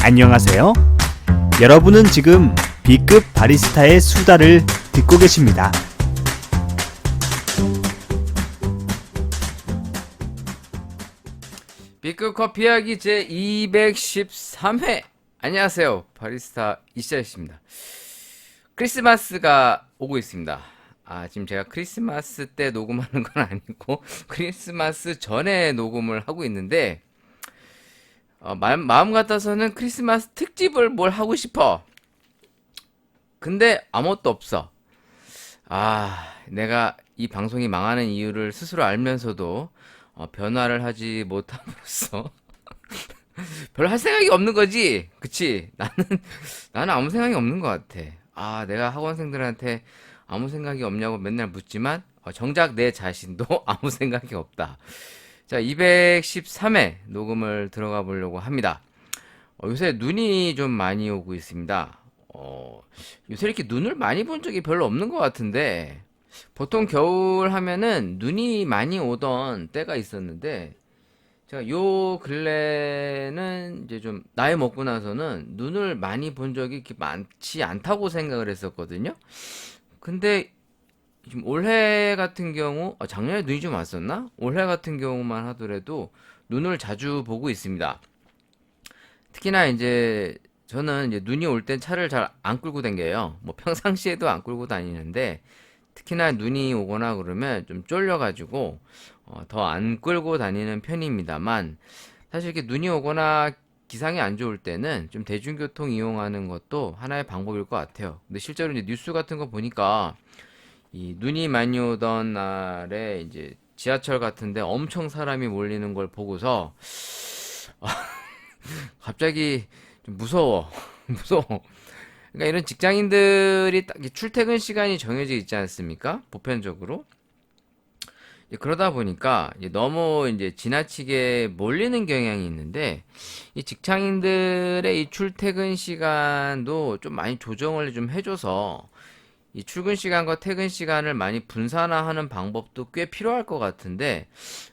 안녕하세요. 여러분은 지금 B급 바리스타의 수다를 듣고 계십니다. B급 커피 이야기 제 213회. 안녕하세요. 바리스타 이시아입니다. 크리스마스가 오고 있습니다. 지금 제가 크리스마스 때 녹음하는 건 아니고 크리스마스 전에 녹음을 하고 있는데 마음 같아서는 크리스마스 특집을 뭘 하고 싶어. 근데 아무것도 없어. 내가 이 방송이 망하는 이유를 스스로 알면서도 변화를 하지 못함으로써 별로 할 생각이 없는 거지. 그치? 나는 아무 생각이 없는 것 같아. 내가 학원생들한테 아무 생각이 없냐고 맨날 묻지만 정작 내 자신도 아무 생각이 없다. 자, 213회 녹음을 들어가 보려고 합니다. 요새 눈이 좀 많이 오고 있습니다. 요새 이렇게 눈을 많이 본 적이 별로 없는 것 같은데, 보통 겨울 하면은 눈이 많이 오던 때가 있었는데, 제가 요 근래는 이제 좀 나이 먹고 나서는 눈을 많이 본 적이 이렇게 많지 않다고 생각을 했었거든요. 근데 지금 올해 같은 경우, 작년에 눈이 좀 왔었나? 올해 같은 경우만 하더라도 눈을 자주 보고 있습니다. 특히나 이제 저는 이제 눈이 올 땐 차를 잘 안 끌고 다녀요. 뭐 평상시에도 안 끌고 다니는데 특히나 눈이 오거나 그러면 좀 쫄려가지고 더 안 끌고 다니는 편입니다만, 사실 이렇게 눈이 오거나 기상이 안 좋을 때는 좀 대중교통 이용하는 것도 하나의 방법일 것 같아요. 근데 실제로 이제 뉴스 같은 거 보니까 이 눈이 많이 오던 날에 이제 지하철 같은데 엄청 사람이 몰리는 걸 보고서 갑자기 좀 무서워. 무서워. 그러니까 이런 직장인들이 딱 출퇴근 시간이 정해져 있지 않습니까? 보편적으로. 그러다 보니까 이제 너무 이제 지나치게 몰리는 경향이 있는데, 이 직장인들의 이 출퇴근 시간도 좀 많이 조정을 좀 해줘서 이 출근 시간과 퇴근 시간을 많이 분산화하는 방법도 꽤 필요할 것 같은데,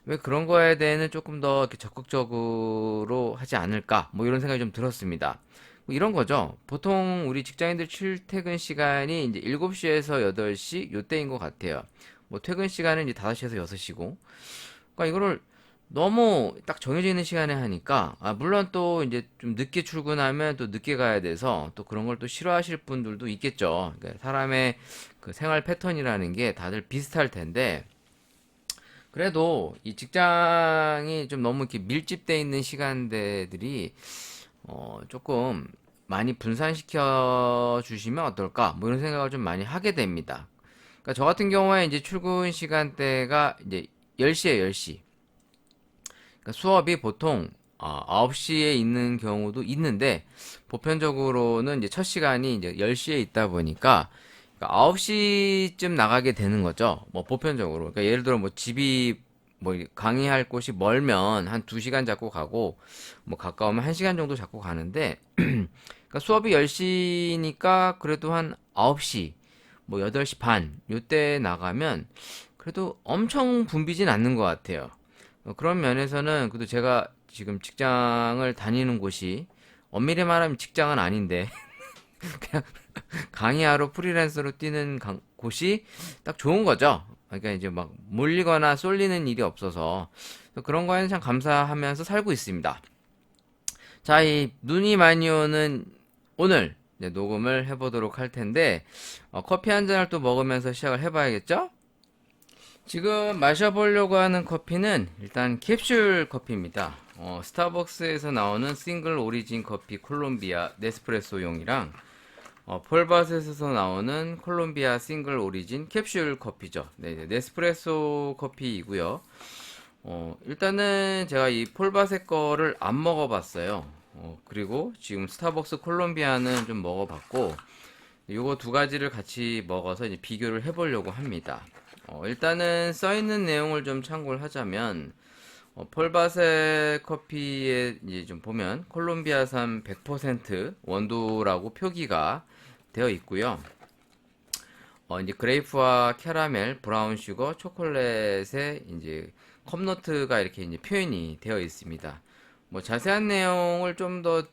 왜 그런 거에 대해서는 조금 더 이렇게 적극적으로 하지 않을까? 뭐 이런 생각이 좀 들었습니다. 뭐 이런 거죠. 보통 우리 직장인들 출퇴근 시간이 이제 7시에서 8시 요때인 것 같아요. 뭐 퇴근 시간은 이제 5시에서 6시고. 그러니까 이거를 너무 딱 정해져 있는 시간에 하니까, 물론 또 이제 좀 늦게 출근하면 또 늦게 가야 돼서 또 그런 걸 또 싫어하실 분들도 있겠죠. 그러니까 사람의 그 생활 패턴이라는 게 다들 비슷할 텐데, 그래도 이 직장이 좀 너무 이렇게 밀집돼 있는 시간대들이 조금 많이 분산시켜 주시면 어떨까? 뭐 이런 생각을 좀 많이 하게 됩니다. 그러니까 저 같은 경우에 이제 출근 시간대가 이제 10시에 10시. 그러니까 수업이 보통 9시에 있는 경우도 있는데, 보편적으로는 이제 첫 시간이 이제 10시에 있다 보니까 9시쯤 나가게 되는 거죠. 뭐 보편적으로. 그러니까 예를 들어 뭐 집이 뭐 강의할 곳이 멀면 한 2시간 잡고 가고, 뭐 가까우면 1시간 정도 잡고 가는데, 그러니까 수업이 10시니까 그래도 한 9시, 뭐 8시 반 요때 나가면 그래도 엄청 붐비진 않는 것 같아요. 그런 면에서는 그래도 제가 지금 직장을 다니는 곳이 엄밀히 말하면 직장은 아닌데 그냥 강의하러 프리랜서로 뛰는 곳이 딱 좋은 거죠. 그러니까 이제 막 몰리거나 쏠리는 일이 없어서 그런 거에는 참 감사하면서 살고 있습니다. 자, 이 눈이 많이 오는 오늘 이제 녹음을 해보도록 할 텐데, 커피 한 잔을 또 먹으면서 시작을 해봐야겠죠? 지금 마셔보려고 하는 커피는 일단 캡슐 커피입니다. 스타벅스에서 나오는 싱글 오리진 커피 콜롬비아 네스프레소용이랑 폴바셋에서 나오는 콜롬비아 싱글 오리진 캡슐 커피죠. 네, 네스프레소 커피이고요. 일단은 제가 이 폴바셋 거를 안 먹어봤어요. 그리고 지금 스타벅스 콜롬비아는 좀 먹어봤고, 요거 두 가지를 같이 먹어서 이제 비교를 해보려고 합니다. 일단은 써있는 내용을 좀 참고를 하자면, 폴바셋 커피에 이제 좀 보면 콜롬비아산 100% 원두라고 표기가 되어 있고요. 이제 그레이프와 캐러멜, 브라운 슈거, 초콜릿에 이제 컵노트가 이렇게 이제 표현이 되어 있습니다. 뭐 자세한 내용을 좀 더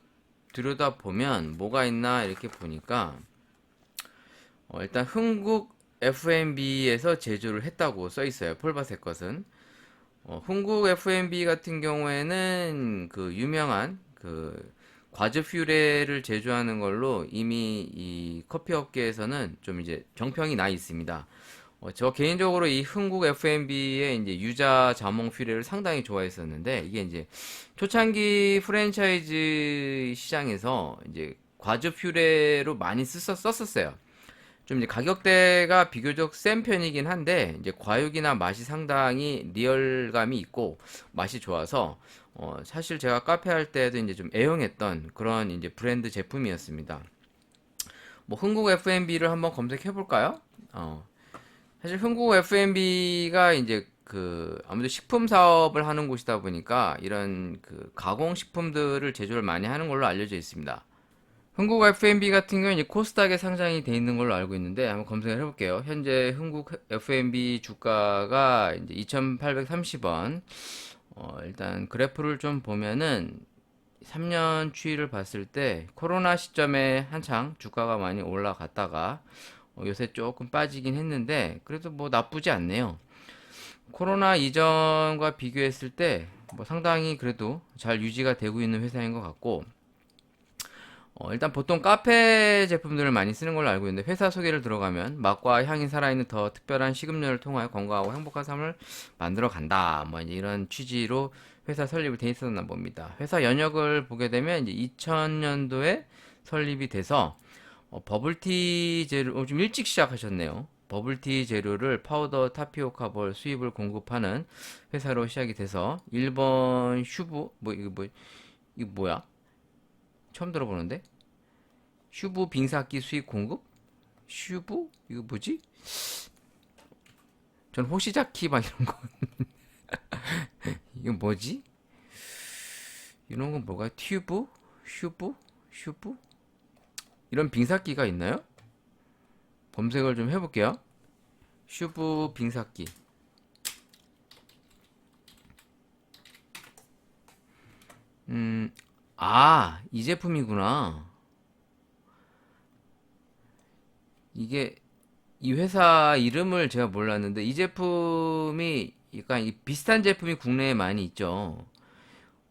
들여다보면 뭐가 있나 이렇게 보니까 일단 흥국 F&B에서 제조를 했다고 써 있어요. 폴바셋 것은. 흥국 F&B 같은 경우에는 그 유명한 그 과즙 퓨레를 제조하는 걸로 이미 이 커피 업계에서는 좀 이제 정평이 나 있습니다. 저 개인적으로 이 흥국 F&B의 이제 유자 자몽 퓨레를 상당히 좋아했었는데 이게 이제 초창기 프랜차이즈 시장에서 이제 과즙 퓨레로 많이 썼었어요. 좀 이제 가격대가 비교적 센 편이긴 한데 이제 과육이나 맛이 상당히 리얼감이 있고 맛이 좋아서 사실 제가 카페 할 때도 이제 좀 애용했던 그런 이제 브랜드 제품이었습니다. 뭐 흥국 F&B를 한번 검색해 볼까요? 사실 흥국 F&B가 이제 그 아무래도 식품 사업을 하는 곳이다 보니까 이런 그 가공 식품들을 제조를 많이 하는 걸로 알려져 있습니다. 흥국 F&B 같은 경우는 이제 코스닥에 상장이 돼 있는 걸로 알고 있는데 한번 검색을 해볼게요. 현재 흥국 F&B 주가가 이제 2,830원. 일단 그래프를 좀 보면은 3년 추이를 봤을 때 코로나 시점에 한창 주가가 많이 올라갔다가 요새 조금 빠지긴 했는데 그래도 뭐 나쁘지 않네요. 코로나 이전과 비교했을 때 뭐 상당히 그래도 잘 유지가 되고 있는 회사인 것 같고 일단 보통 카페 제품들을 많이 쓰는 걸로 알고 있는데 회사 소개를 들어가면 맛과 향이 살아있는 더 특별한 식음료를 통하여 건강하고 행복한 삶을 만들어 간다. 뭐 이제 이런 취지로 회사 설립이 돼 있었나 봅니다. 회사 연역을 보게 되면 이제 2000년도에 설립이 돼서 버블티 재료 좀 일찍 시작하셨네요. 버블티 재료를 파우더 타피오카 볼 수입을 공급하는 회사로 시작이 돼서 일본 슈브 이거 뭐야? 처음 들어보는데? 슈브 빙사기 수입 공급? 슈브? 이거 뭐지? 전 호시자키 막 이런 거. 이거 뭐지? 이런 건 뭐가? 튜브? 슈브? 슈브? 이런 빙사기가 있나요? 검색을 좀 해볼게요. 슈브 빙사기. 이 제품이구나. 이게 이 회사 이름을 제가 몰랐는데 이 제품이 약간 비슷한 제품이 국내에 많이 있죠.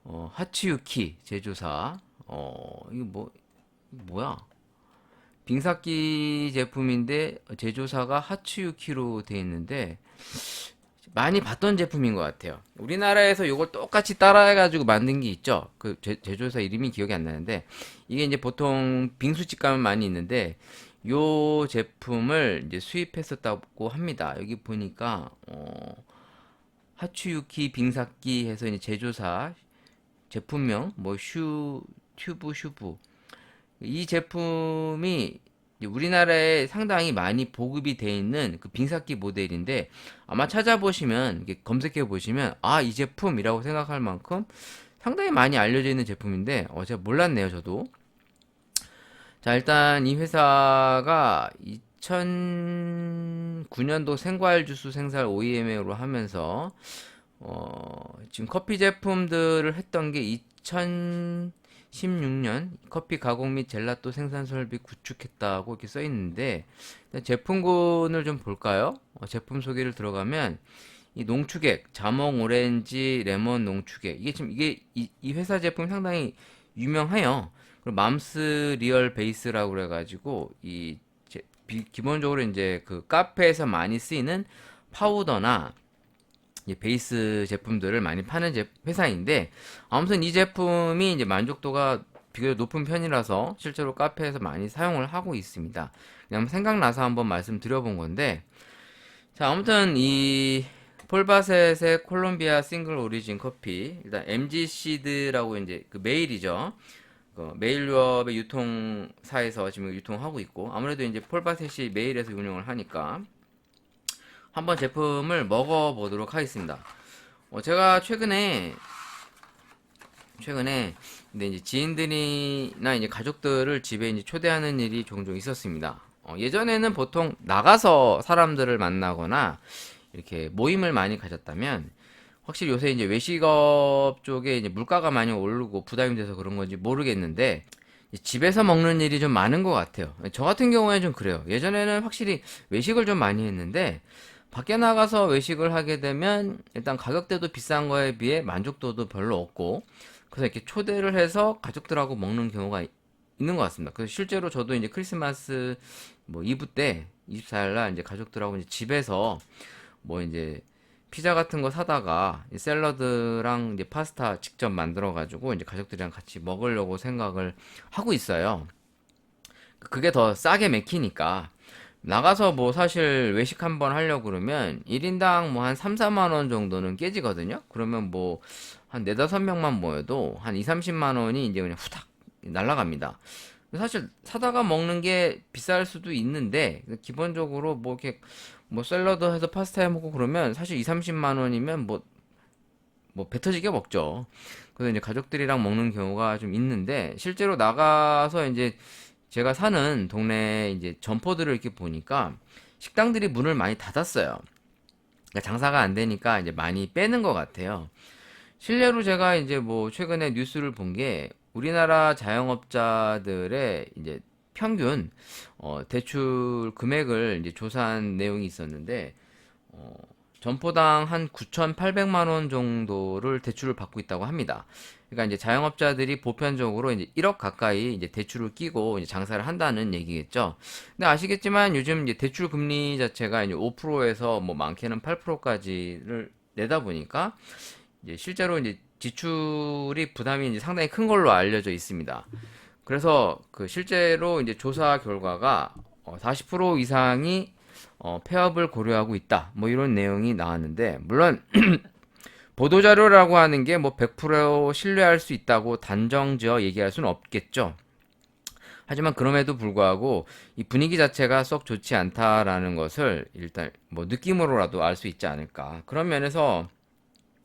하츠유키 제조사. 이거 뭐야? 빙사기 제품인데 제조사가 하츠유키로 돼 있는데 많이 봤던 제품인 것 같아요. 우리나라에서 이걸 똑같이 따라해가지고 만든 게 있죠. 그 제조사 이름이 기억이 안 나는데 이게 이제 보통 빙수집 가면 많이 있는데 요 제품을 이제 수입했었다고 합니다. 여기 보니까 하츠유키 빙사기 해서 이제 제조사 제품명 뭐 튜브 슈브 이 제품이 우리나라에 상당히 많이 보급이 돼 있는 그 빙사기 모델인데 아마 찾아보시면 검색해 보시면 이 제품이라고 생각할 만큼 상당히 많이 알려져 있는 제품인데 제가 몰랐네요 저도. 자 일단 이 회사가 2009년도 생과일 주스 생산 OEM으로 하면서 지금 커피 제품들을 했던 게 2016년 커피 가공 및 젤라또 생산 설비 구축했다고 이렇게 써 있는데 제품군을 좀 볼까요? 제품 소개를 들어가면 이 농축액, 자몽, 오렌지, 레몬 농축액 이게 지금 이 회사 제품이 상당히 유명해요. 그리고 맘스 리얼 베이스라고 그래가지고 기본적으로 이제 그 카페에서 많이 쓰이는 파우더나 베이스 제품들을 많이 파는 회사인데 아무튼 이 제품이 이제 만족도가 비교적 높은 편이라서 실제로 카페에서 많이 사용을 하고 있습니다. 그냥 생각나서 한번 말씀드려본 건데 자 아무튼 이 폴바셋의 콜롬비아 싱글 오리진 커피 일단 MG시드라고 이제 그 메일이죠. 그 메일 유업의 유통사에서 지금 유통하고 있고 아무래도 이제 폴바셋이 메일에서 운영을 하니까 한번 제품을 먹어보도록 하겠습니다. 제가 최근에 근데 이제 지인들이나 이제 가족들을 집에 이제 초대하는 일이 종종 있었습니다. 예전에는 보통 나가서 사람들을 만나거나 이렇게 모임을 많이 가졌다면 확실히 요새 이제 외식업 쪽에 이제 물가가 많이 오르고 부담이 돼서 그런 건지 모르겠는데 집에서 먹는 일이 좀 많은 것 같아요. 저 같은 경우에 좀 그래요. 예전에는 확실히 외식을 좀 많이 했는데 밖에 나가서 외식을 하게 되면 일단 가격대도 비싼 거에 비해 만족도도 별로 없고 그래서 이렇게 초대를 해서 가족들하고 먹는 경우가 있는 것 같습니다. 그래서 실제로 저도 이제 크리스마스 뭐 이브 때 24일 날 이제 가족들하고 이제 집에서 뭐 이제 피자 같은 거 사다가 이 샐러드랑 이제 파스타 직접 만들어 가지고 이제 가족들이랑 같이 먹으려고 생각을 하고 있어요. 그게 더 싸게 먹히니까 나가서 뭐 사실 외식 한번 하려고 그러면 1인당 뭐 한 3, 4만 원 정도는 깨지거든요. 그러면 뭐 한 4, 5명만 모여도 한 2, 30만 원이 이제 그냥 후닥 날아갑니다. 사실 사다가 먹는 게 비쌀 수도 있는데 기본적으로 뭐 이렇게 뭐 샐러드 해서 파스타 해 먹고 그러면 사실 2, 30만 원이면 뭐 배 터지게 먹죠. 그래서 이제 가족들이랑 먹는 경우가 좀 있는데 실제로 나가서 이제 제가 사는 동네 이제 점포들을 이렇게 보니까 식당들이 문을 많이 닫았어요. 그러니까 장사가 안 되니까 이제 많이 빼는 것 같아요. 실례로 제가 이제 뭐 최근에 뉴스를 본 게 우리나라 자영업자들의 이제 평균 대출 금액을 이제 조사한 내용이 있었는데 어, 점포당 한 9,800만 원 정도를 대출을 받고 있다고 합니다. 그러니까 이제 자영업자들이 보편적으로 이제 1억 가까이 이제 대출을 끼고 이제 장사를 한다는 얘기겠죠. 근데 아시겠지만 요즘 이제 대출 금리 자체가 이제 5%에서 뭐 많게는 8%까지를 내다 보니까 이제 실제로 이제 지출이 부담이 이제 상당히 큰 걸로 알려져 있습니다. 그래서 그 실제로 이제 조사 결과가 40% 이상이 폐업을 고려하고 있다. 뭐 이런 내용이 나왔는데 물론 보도자료라고 하는 게 뭐 100% 신뢰할 수 있다고 단정지어 얘기할 수는 없겠죠. 하지만 그럼에도 불구하고 이 분위기 자체가 썩 좋지 않다라는 것을 일단 뭐 느낌으로라도 알 수 있지 않을까. 그런 면에서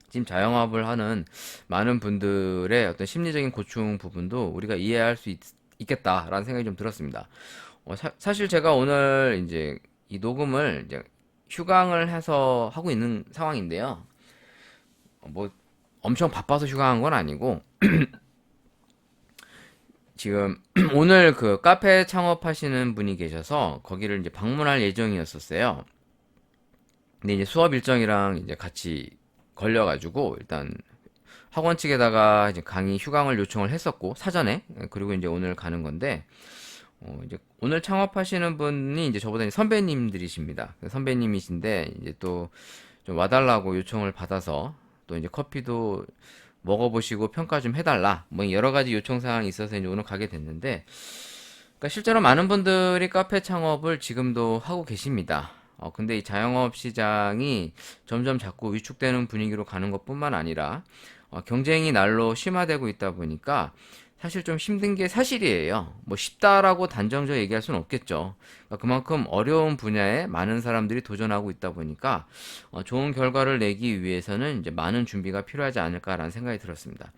지금 자영업을 하는 많은 분들의 어떤 심리적인 고충 부분도 우리가 이해할 수 있겠다라는 생각이 좀 들었습니다. 사실 제가 오늘 이제 이 녹음을 이제 휴강을 해서 하고 있는 상황인데요. 뭐 엄청 바빠서 휴강한 건 아니고 지금 오늘 그 카페 창업하시는 분이 계셔서 거기를 이제 방문할 예정이었었어요. 근데 이제 수업 일정이랑 이제 같이 걸려가지고 일단 학원 측에다가 이제 강의 휴강을 요청을 했었고 사전에 그리고 이제 오늘 가는 건데 이제 오늘 창업하시는 분이 이제 저보다 이제 선배님들이십니다. 선배님이신데 이제 또 좀 와달라고 요청을 받아서 또 이제 커피도 먹어보시고 평가 좀 해달라 뭐 여러 가지 요청 사항이 있어서 이제 오늘 가게 됐는데 그러니까 실제로 많은 분들이 카페 창업을 지금도 하고 계십니다. 근데 이 자영업 시장이 점점 자꾸 위축되는 분위기로 가는 것뿐만 아니라 경쟁이 날로 심화되고 있다 보니까 사실 좀 힘든 게 사실이에요. 뭐 쉽다라고 단정적으로 얘기할 수는 없겠죠. 그러니까 그만큼 어려운 분야에 많은 사람들이 도전하고 있다 보니까 좋은 결과를 내기 위해서는 이제 많은 준비가 필요하지 않을까라는 생각이 들었습니다.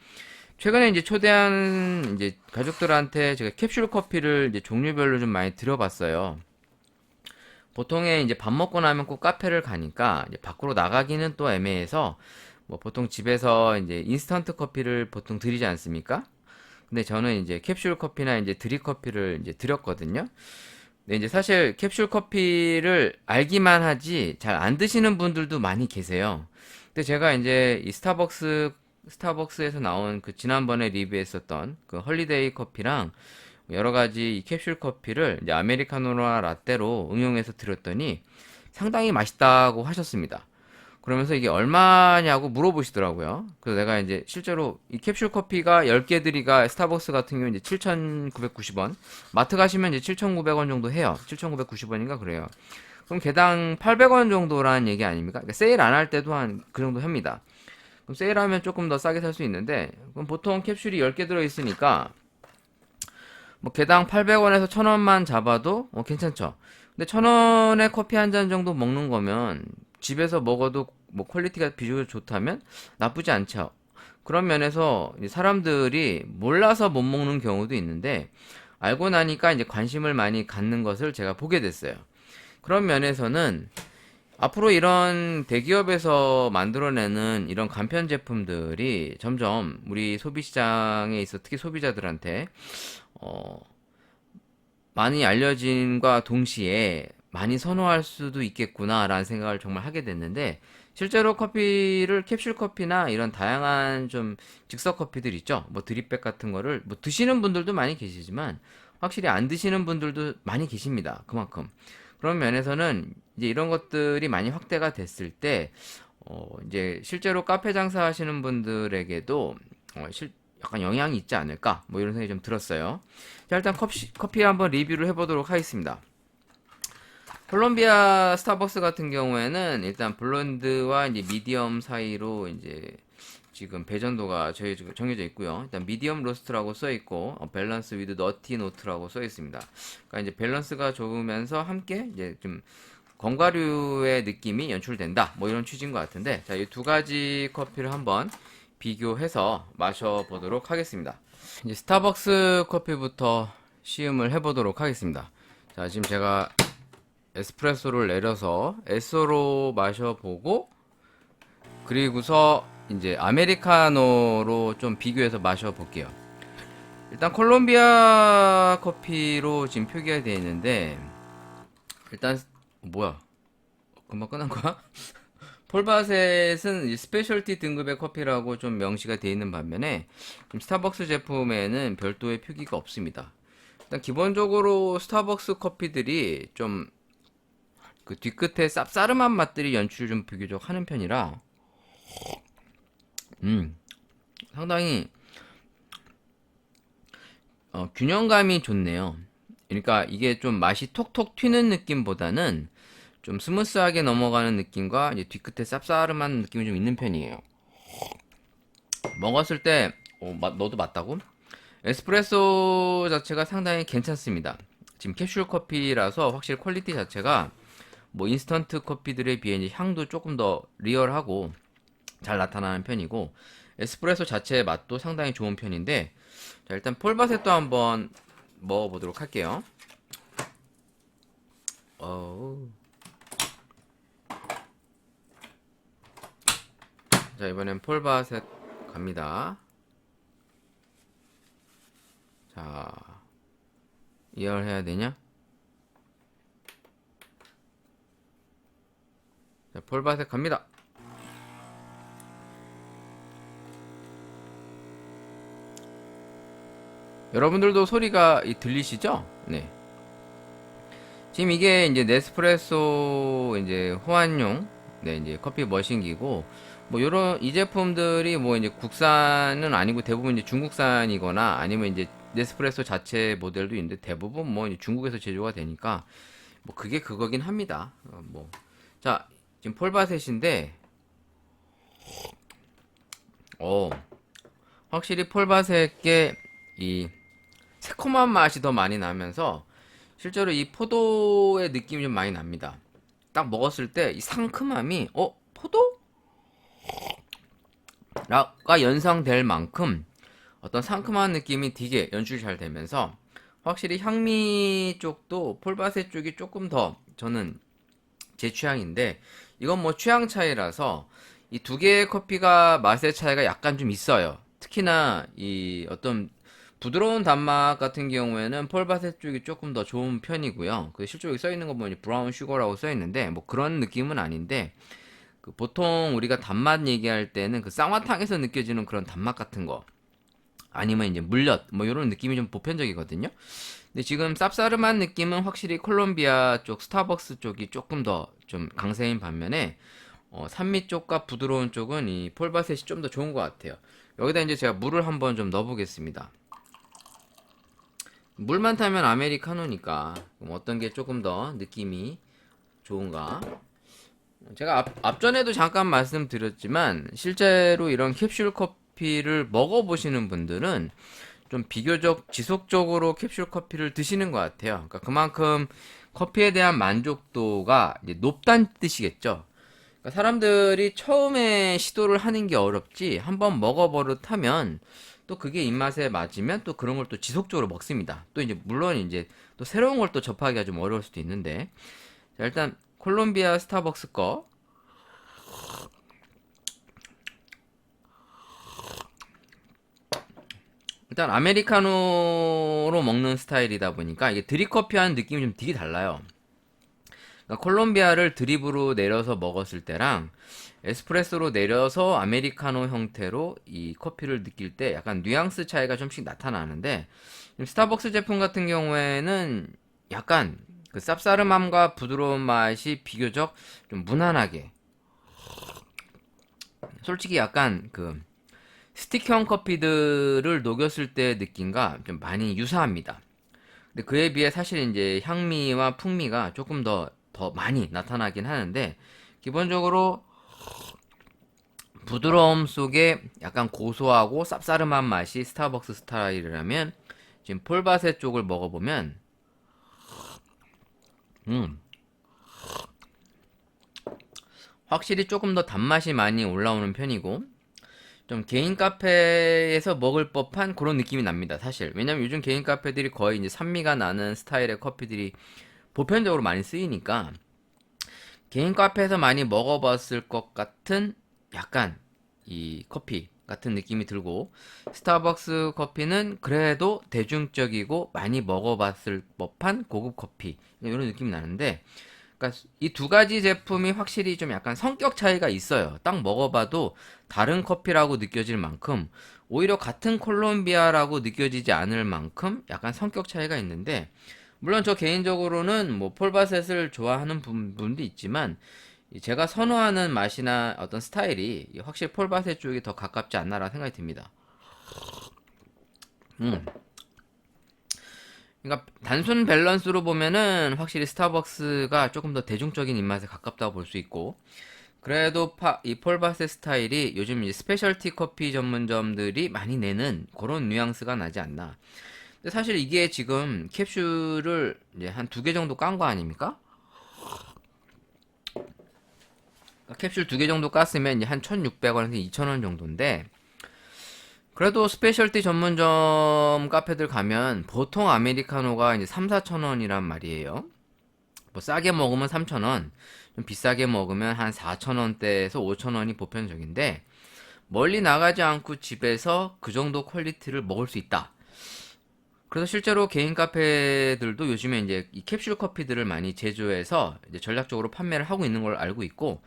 최근에 이제 초대한 이제 가족들한테 제가 캡슐 커피를 이제 종류별로 좀 많이 드려봤어요. 보통에 이제 밥 먹고 나면 꼭 카페를 가니까 이제 밖으로 나가기는 또 애매해서 뭐 보통 집에서 이제 인스턴트 커피를 보통 드리지 않습니까? 근데 저는 이제 캡슐 커피나 이제 드립 커피를 이제 드렸거든요. 근데 이제 사실 캡슐 커피를 알기만 하지 잘 안 드시는 분들도 많이 계세요. 근데 제가 이제 이 스타벅스에서 나온 그 지난번에 리뷰했었던 그 헐리데이 커피랑 여러 가지 이 캡슐 커피를 이제 아메리카노나 라떼로 응용해서 드렸더니 상당히 맛있다고 하셨습니다. 그러면서 이게 얼마냐고 물어보시더라고요. 그래서 내가 이제 실제로 이 캡슐 커피가 10개들이가 스타벅스 같은 경우는 이제 7,990원. 마트 가시면 이제 7,900원 정도 해요. 7,990원인가 그래요. 그럼 개당 800원 정도라는 얘기 아닙니까? 그러니까 세일 안 할 때도 한 그 정도 합니다. 그럼 세일하면 조금 더 싸게 살 수 있는데 그럼 보통 캡슐이 10개 들어 있으니까 뭐 개당 800원에서 1,000원만 잡아도 괜찮죠. 근데 1,000원에 커피 한 잔 정도 먹는 거면 집에서 먹어도 뭐 퀄리티가 비교적 좋다면 나쁘지 않죠. 그런 면에서 이제 사람들이 몰라서 못 먹는 경우도 있는데 알고 나니까 이제 관심을 많이 갖는 것을 제가 보게 됐어요. 그런 면에서는 앞으로 이런 대기업에서 만들어내는 이런 간편 제품들이 점점 우리 소비 시장에 있어 특히 소비자들한테 어, 많이 알려짐과 동시에 많이 선호할 수도 있겠구나라는 생각을 정말 하게 됐는데 실제로 커피를 캡슐 커피나 이런 다양한 좀 즉석 커피들 있죠. 뭐 드립백 같은 거를 뭐 드시는 분들도 많이 계시지만 확실히 안 드시는 분들도 많이 계십니다. 그만큼. 그런 면에서는 이제 이런 것들이 많이 확대가 됐을 때 이제 실제로 카페 장사하시는 분들에게도 약간 영향이 있지 않을까 뭐 이런 생각이 좀 들었어요. 자, 일단 커피 한번 리뷰를 해보도록 하겠습니다. 콜롬비아 스타벅스 같은 경우에는 일단 블론드와 이제 미디엄 사이로 이제 지금 배전도가 정해져 있고요. 일단 미디엄 로스트라고 써 있고 밸런스 위드 너티 노트라고 써 있습니다. 그러니까 이제 밸런스가 좋으면서 함께 이제 좀 견과류의 느낌이 연출된다. 뭐 이런 취지인 것 같은데 자, 이 두 가지 커피를 한번 비교해서 마셔보도록 하겠습니다. 이제 스타벅스 커피부터 시음을 해보도록 하겠습니다. 자, 지금 제가 에스프레소를 내려서 에스소로 마셔보고 그리고서 이제 아메리카노로 좀 비교해서 마셔볼게요. 일단 콜롬비아 커피로 지금 표기가 되어 있는데 일단 뭐야 금방 끝난 거야? 폴바셋은 스페셜티 등급의 커피라고 좀 명시가 되어 있는 반면에 지금 스타벅스 제품에는 별도의 표기가 없습니다. 일단 기본적으로 스타벅스 커피들이 좀 그 뒤끝에 쌉싸름한 맛들이 연출 좀 비교적 하는 편이라 상당히 균형감이 좋네요. 그러니까 이게 좀 맛이 톡톡 튀는 느낌보다는 좀 스무스하게 넘어가는 느낌과 이제 뒤끝에 쌉싸름한 느낌이 좀 있는 편이에요. 먹었을 때 너도 맞다고? 에스프레소 자체가 상당히 괜찮습니다. 지금 캡슐 커피라서 확실히 퀄리티 자체가 뭐 인스턴트 커피들에 비해 이제 향도 조금 더 리얼하고 잘 나타나는 편이고 에스프레소 자체의 맛도 상당히 좋은 편인데 자, 일단 폴바셋도 한번 먹어보도록 할게요. 자, 이번엔 폴바셋 갑니다. 자, 이열해야 되냐? 자, 폴바셋 갑니다. 여러분들도 소리가 들리시죠? 네. 지금 이게 이제 네스프레소 이제 호환용 네, 이제 커피 머신기고 뭐 요런 이 제품들이 뭐 이제 국산은 아니고 대부분 이제 중국산이거나 아니면 이제 네스프레소 자체 모델도 있는데 대부분 뭐 이제 중국에서 제조가 되니까 뭐 그게 그거긴 합니다. 뭐 자, 지금 폴바셋인데 확실히 폴바셋께 이 새콤한 맛이 더 많이 나면서 실제로 이 포도의 느낌이 좀 많이 납니다. 딱 먹었을 때 이 상큼함이 포도? 가 연상될 만큼 어떤 상큼한 느낌이 되게 연출이 잘 되면서 확실히 향미 쪽도 폴바셋 쪽이 조금 더 저는 제 취향인데 이건 뭐 취향 차이라서 이 두 개의 커피가 맛의 차이가 약간 좀 있어요. 특히나 이 어떤 부드러운 단맛 같은 경우에는 폴바셋 쪽이 조금 더 좋은 편이고요. 그 실제로 써 있는 거 보면 브라운 슈거라고 써 있는데 뭐 그런 느낌은 아닌데 그 보통 우리가 단맛 얘기할 때는 그 쌍화탕에서 느껴지는 그런 단맛 같은 거 아니면 이제 물엿 뭐 이런 느낌이 좀 보편적이거든요. 근데 지금 쌉싸름한 느낌은 확실히 콜롬비아 쪽 스타벅스 쪽이 조금 더 좀 강세인 반면에 산미 쪽과 부드러운 쪽은 이 폴바셋이 좀 더 좋은 것 같아요. 여기다 이제 제가 물을 한번 좀 넣어보겠습니다. 물만 타면 아메리카노니까 그럼 어떤 게 조금 더 느낌이 좋은가? 제가 앞전에도 잠깐 말씀드렸지만 실제로 이런 캡슐 커피를 먹어보시는 분들은 좀 비교적 지속적으로 캡슐 커피를 드시는 것 같아요. 그러니까 그만큼 커피에 대한 만족도가 이제 높다는 뜻이겠죠. 그러니까 사람들이 처음에 시도를 하는 게 어렵지 한번 먹어버릇하면 또 그게 입맛에 맞으면 또 그런 걸 또 지속적으로 먹습니다. 또 이제 물론 이제 또 새로운 걸 또 접하기가 좀 어려울 수도 있는데 자, 일단 콜롬비아 스타벅스 거. 일단 아메리카노로 먹는 스타일이다 보니까 이게 드립커피 하는 느낌이 좀 되게 달라요. 그러니까 콜롬비아를 드립으로 내려서 먹었을 때랑 에스프레소로 내려서 아메리카노 형태로 이 커피를 느낄 때 약간 뉘앙스 차이가 좀씩 나타나는데, 스타벅스 제품 같은 경우에는 약간 그 쌉싸름함과 부드러운 맛이 비교적 좀 무난하게, 솔직히 약간 그 스틱형 커피들을 녹였을 때 느낌과 좀 많이 유사합니다. 근데 그에 비해 사실 이제 향미와 풍미가 조금 더 많이 나타나긴 하는데, 기본적으로 부드러움 속에 약간 고소하고 쌉싸름한 맛이 스타벅스 스타일이라면, 지금 폴바세 쪽을 먹어보면 음 확실히 조금 더 단맛이 많이 올라오는 편이고, 좀 개인 카페에서 먹을 법한 그런 느낌이 납니다, 사실. 왜냐면 요즘 개인 카페들이 거의 이제 산미가 나는 스타일의 커피들이 보편적으로 많이 쓰이니까 개인 카페에서 많이 먹어봤을 것 같은 약간 이 커피 같은 느낌이 들고, 스타벅스 커피는 그래도 대중적이고 많이 먹어봤을 법한 고급 커피, 이런 느낌이 나는데, 그러니까 이 두 가지 제품이 확실히 좀 약간 성격 차이가 있어요. 딱 먹어봐도 다른 커피라고 느껴질 만큼, 오히려 같은 콜롬비아라고 느껴지지 않을 만큼 약간 성격 차이가 있는데, 물론 저 개인적으로는 뭐 폴바셋을 좋아하는 분도 있지만, 제가 선호하는 맛이나 어떤 스타일이 확실히 폴바셋 쪽이 더 가깝지 않나라는 생각이 듭니다. 음. 그러니까 단순 밸런스로 보면은 확실히 스타벅스가 조금 더 대중적인 입맛에 가깝다고 볼 수 있고, 그래도 이 폴바셋 스타일이 요즘 이제 스페셜티 커피 전문점들이 많이 내는 그런 뉘앙스가 나지 않나. 근데 사실 이게 지금 캡슐을 이제 한 두 개 정도 깐 거 아닙니까? 캡슐 두 개 정도 깠으면 이제 한 1,600원에서 2,000원 정도인데, 그래도 스페셜티 전문점 카페들 가면 보통 아메리카노가 이제 3, 4천 원이란 말이에요. 뭐 싸게 먹으면 3천 원, 좀 비싸게 먹으면 한 4천 원대에서 5천 원이 보편적인데, 멀리 나가지 않고 집에서 그 정도 퀄리티를 먹을 수 있다. 그래서 실제로 개인 카페들도 요즘에 이제 이 캡슐 커피들을 많이 제조해서 이제 전략적으로 판매를 하고 있는 걸 알고 있고,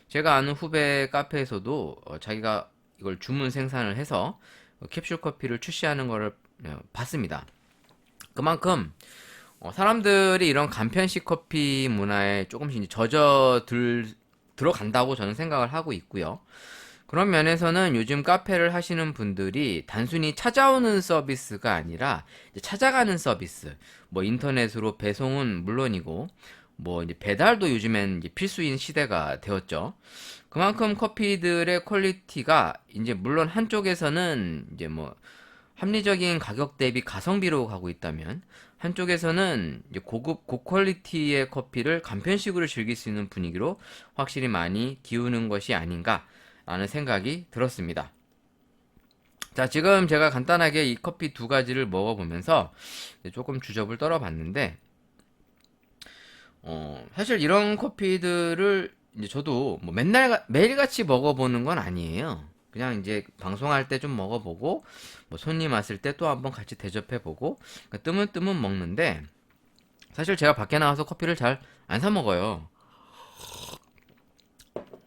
제가 아는 후배 카페에서도 자기가 이걸 주문 생산을 해서 캡슐 커피를 출시하는 거를 봤습니다. 그만큼 사람들이 이런 간편식 커피 문화에 조금씩 이제 들어간다고 저는 생각을 하고 있고요. 그런 면에서는 요즘 카페를 하시는 분들이 단순히 찾아오는 서비스가 아니라 이제 찾아가는 서비스, 뭐 인터넷으로 배송은 물론이고, 뭐 이제 배달도 요즘엔 이제 필수인 시대가 되었죠. 그만큼 커피들의 퀄리티가 이제 물론 한쪽에서는 이제 뭐 합리적인 가격 대비 가성비로 가고 있다면, 한쪽에서는 이제 고급 고퀄리티의 커피를 간편식으로 즐길 수 있는 분위기로 확실히 많이 기우는 것이 아닌가 라는 생각이 들었습니다. 자, 지금 제가 간단하게 이 커피 두 가지를 먹어보면서 조금 주접을 떨어봤는데, 사실 이런 커피들을 이제 저도 뭐 매일같이 먹어보는 건 아니에요. 그냥 이제 방송할 때 좀 먹어보고, 뭐 손님 왔을 때 또 한번 같이 대접해보고, 그러니까 뜨문뜨문 먹는데, 사실 제가 밖에 나가서 커피를 잘 안 사 먹어요.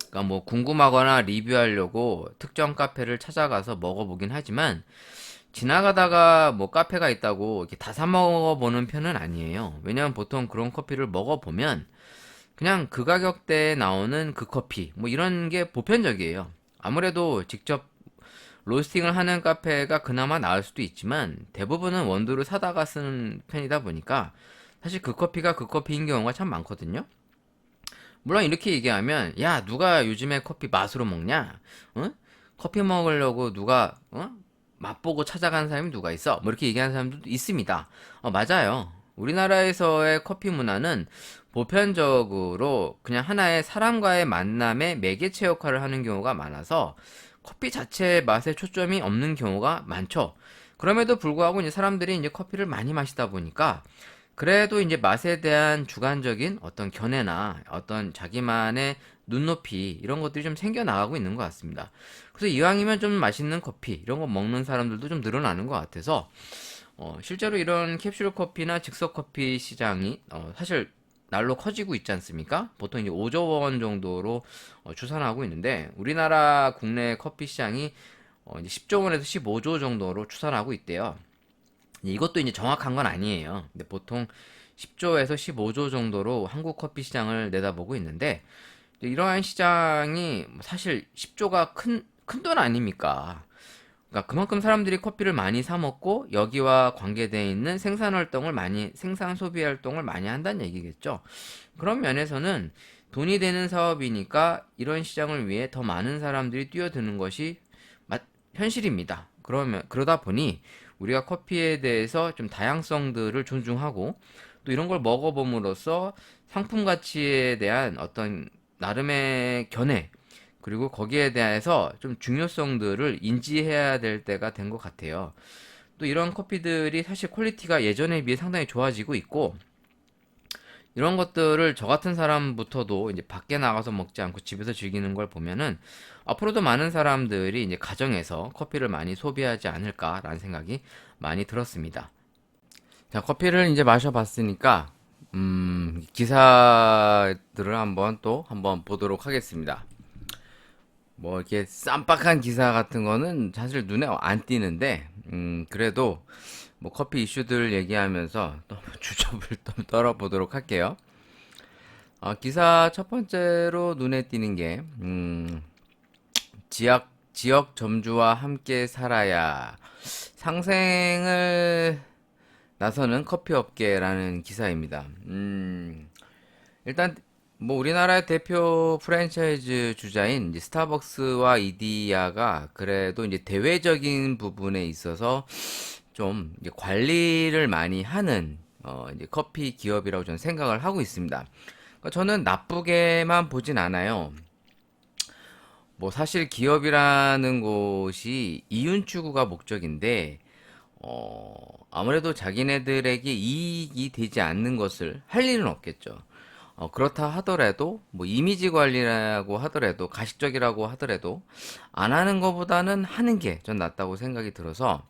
그러니까 뭐 궁금하거나 리뷰하려고 특정 카페를 찾아가서 먹어보긴 하지만, 지나가다가 뭐 카페가 있다고 이렇게 다 사 먹어보는 편은 아니에요. 왜냐면 보통 그런 커피를 먹어보면 그냥 그 가격대에 나오는 그 커피 뭐 이런 게 보편적이에요. 아무래도 직접 로스팅을 하는 카페가 그나마 나을 수도 있지만, 대부분은 원두를 사다가 쓰는 편이다 보니까 사실 그 커피가 그 커피인 경우가 참 많거든요. 물론 이렇게 얘기하면, 야, 누가 요즘에 커피 맛으로 먹냐? 어? 커피 먹으려고 누가 맛보고 찾아가는 사람이 누가 있어? 뭐 이렇게 얘기하는 사람들도 있습니다. 맞아요. 우리나라에서의 커피 문화는 보편적으로 그냥 하나의 사람과의 만남의 매개체 역할을 하는 경우가 많아서 커피 자체의 맛에 초점이 없는 경우가 많죠. 그럼에도 불구하고 이제 사람들이 이제 커피를 많이 마시다 보니까 그래도 이제 맛에 대한 주관적인 어떤 견해나 어떤 자기만의 눈높이 이런 것들이 좀 생겨나가고 있는 것 같습니다. 그래서 이왕이면 좀 맛있는 커피 이런 거 먹는 사람들도 좀 늘어나는 것 같아서 실제로 이런 캡슐 커피나 즉석 커피 시장이 사실 날로 커지고 있지 않습니까? 보통 이제 5조 원 정도로 추산하고 있는데 우리나라 국내 커피 시장이 이제 10조 원에서 15조 정도로 추산하고 있대요. 이것도 이제 정확한 건 아니에요. 근데 보통 10조에서 15조 정도로 한국 커피 시장을 내다보고 있는데 이러한 시장이 사실 10조가 큰 돈 아닙니까? 그러니까 그만큼 사람들이 커피를 많이 사 먹고 여기와 관계되어 있는 생산 소비 활동을 많이 한다는 얘기겠죠. 그런 면에서는 돈이 되는 사업이니까 이런 시장을 위해 더 많은 사람들이 뛰어드는 것이 현실입니다. 그러다 보니 우리가 커피에 대해서 좀 다양성들을 존중하고 또 이런 걸 먹어봄으로써 상품 가치에 대한 어떤 나름의 견해 그리고 거기에 대해서 좀 중요성들을 인지해야 될 때가 된 것 같아요. 또 이런 커피들이 사실 퀄리티가 예전에 비해 상당히 좋아지고 있고 이런 것들을 저 같은 사람부터도 이제 밖에 나가서 먹지 않고 집에서 즐기는 걸 보면은 앞으로도 많은 사람들이 이제 가정에서 커피를 많이 소비하지 않을까라는 생각이 많이 들었습니다. 자, 커피를 이제 마셔봤으니까 기사들을 한번 보도록 하겠습니다. 뭐 이렇게 쌈박한 기사 같은 거는 사실 눈에 안 띄는데 그래도 뭐 커피 이슈들 얘기하면서 또 주접을 좀 떨어보도록 할게요. 기사 첫 번째로 눈에 띄는 게 지역 점주와 함께 살아야 상생을 나서는 커피 업계라는 기사입니다. 일단 뭐 우리나라의 대표 프랜차이즈 주자인 이제 스타벅스와 이디야가 그래도 이제 대외적인 부분에 있어서 좀 이제 관리를 많이 하는 이제 커피 기업이라고 저는 생각을 하고 있습니다. 그러니까 저는 나쁘게만 보진 않아요. 뭐 사실 기업이라는 곳이 이윤 추구가 목적인데 아무래도 자기네들에게 이익이 되지 않는 것을 할 일은 없겠죠. 그렇다 하더라도, 뭐, 이미지 관리라고 하더라도, 가식적이라고 하더라도, 안 하는 것보다는 하는 게 전 낫다고 생각이 들어서,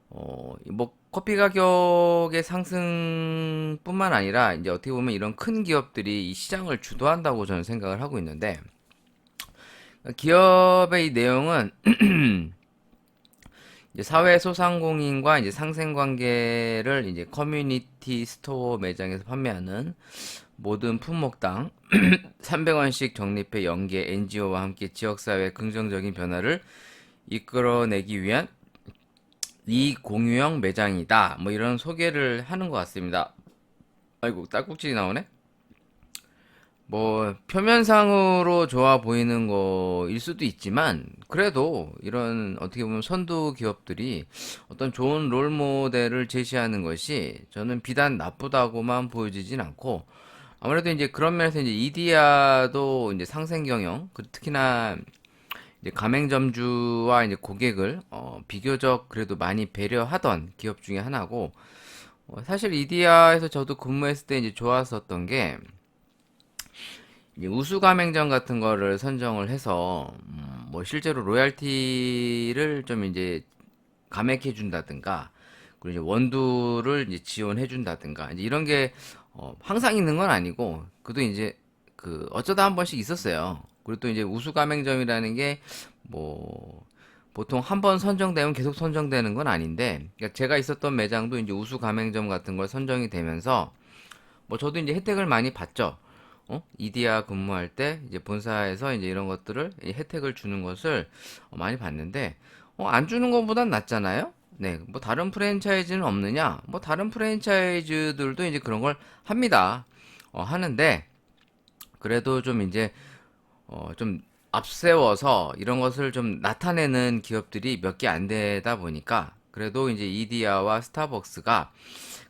뭐, 커피 가격의 상승뿐만 아니라, 이제 어떻게 보면 이런 큰 기업들이 이 시장을 주도한다고 저는 생각을 하고 있는데, 기업의 이 내용은, 이제 사회소상공인과 이제 상생관계를 이제 커뮤니티 스토어 매장에서 판매하는 모든 품목당 300원씩 적립해 연계 NGO와 함께 지역사회 긍정적인 변화를 이끌어내기 위한 이익 공유형 매장이다. 뭐 이런 소개를 하는 것 같습니다. 아이고, 딸꾹질이 나오네? 뭐, 표면상으로 좋아 보이는 거일 수도 있지만, 그래도 이런 어떻게 보면 선두 기업들이 어떤 좋은 롤 모델을 제시하는 것이 저는 비단 나쁘다고만 보여지진 않고, 아무래도 이제 그런 면에서 이제 이디야도 이제 상생 경영, 특히나 이제 가맹점주와 이제 고객을 비교적 그래도 많이 배려하던 기업 중에 하나고, 사실 이디야에서 저도 근무했을 때 이제 좋았었던 게 이제 우수 가맹점 같은 거를 선정을 해서 뭐 실제로 로얄티를 좀 이제 감액해 준다든가 그리고 이제 원두를 이제 지원해 준다든가 이제 이런 게 항상 있는 건 아니고 그래도 이제 그 어쩌다 한 번씩 있었어요. 그리고 또 이제 우수 가맹점이라는 게 뭐 보통 한 번 선정되면 계속 선정되는 건 아닌데 그러니까 제가 있었던 매장도 이제 우수 가맹점 같은 걸 선정이 되면서 뭐 저도 이제 혜택을 많이 받죠. 이디야 근무할 때 이제 본사에서 이제 이런 것들을 혜택을 주는 것을 많이 봤는데 안 주는 것보단 낫잖아요. 네, 뭐 다른 프랜차이즈는 없느냐? 뭐 다른 프랜차이즈들도 이제 그런 걸 합니다. 하는데 그래도 좀 이제 좀 앞세워서 이런 것을 좀 나타내는 기업들이 몇 개 안 되다 보니까 그래도 이제 이디야와 스타벅스가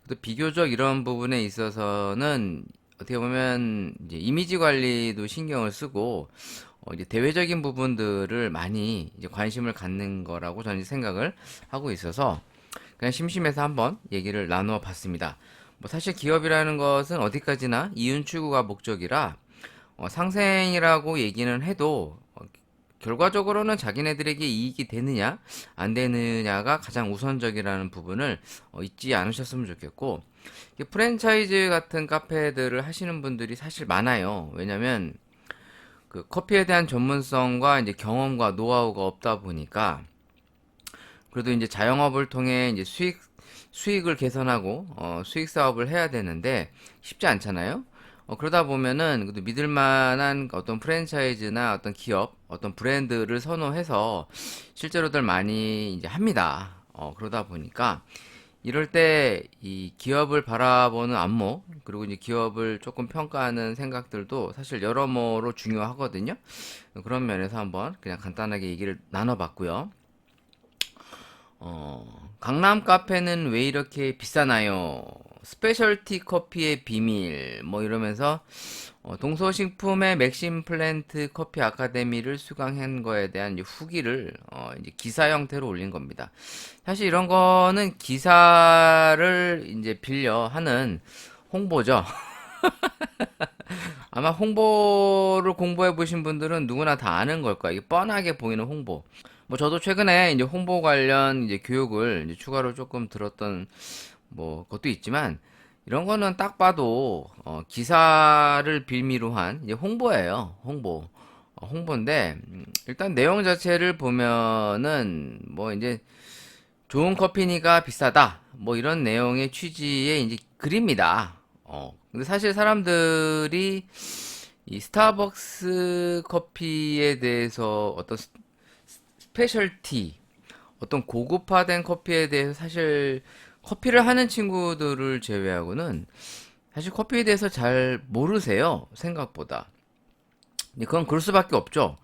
또 비교적 이런 부분에 있어서는 어떻게 보면 이제 이미지 관리도 신경을 쓰고 이제 대외적인 부분들을 많이 이제 관심을 갖는 거라고 저는 생각을 하고 있어서 그냥 심심해서 한번 얘기를 나누어 봤습니다. 뭐 사실 기업이라는 것은 어디까지나 이윤 추구가 목적이라 상생이라고 얘기는 해도 결과적으로는 자기네들에게 이익이 되느냐 안 되느냐가 가장 우선적이라는 부분을 잊지 않으셨으면 좋겠고, 프랜차이즈 같은 카페들을 하시는 분들이 사실 많아요. 왜냐면 그 커피에 대한 전문성과 이제 경험과 노하우가 없다 보니까, 그래도 이제 자영업을 통해 이제 수익을 개선하고 수익 사업을 해야 되는데 쉽지 않잖아요. 그러다 보면은 그래도 믿을 만한 어떤 프랜차이즈나 어떤 기업, 어떤 브랜드를 선호해서 실제로들 많이 이제 합니다. 그러다 보니까 이럴 때 이 기업을 바라보는 안목, 그리고 이제 기업을 조금 평가하는 생각들도 사실 여러모로 중요하거든요. 그런 면에서 한번 그냥 간단하게 얘기를 나눠봤고요. 강남 카페는 왜 이렇게 비싸나요? 스페셜티 커피의 비밀, 뭐 이러면서 동서식품의 맥심 플랜트 커피 아카데미를 수강한 거에 대한 이제 후기를 이제 기사 형태로 올린 겁니다. 사실 이런 거는 기사를 이제 빌려 하는 홍보죠. 아마 홍보를 공부해 보신 분들은 누구나 다 아는 걸 거야. 이게 뻔하게 보이는 홍보. 뭐 저도 최근에 이제 홍보 관련 이제 교육을 이제 추가로 조금 들었던 뭐 것도 있지만, 이런 거는 딱 봐도 기사를 빌미로 한 이제 홍보예요. 홍보인데 일단 내용 자체를 보면은 뭐 이제 좋은 커피니까 비싸다 뭐 이런 내용의 취지의 이제 글입니다. 근데 사실 사람들이 이 스타벅스 커피에 대해서 어떤 스페셜티, 어떤 고급화된 커피에 대해서 사실 커피를 하는 친구들을 제외하고는 사실 커피에 대해서 잘 모르세요. 생각보다. 근데 그건 그럴 수밖에 없죠.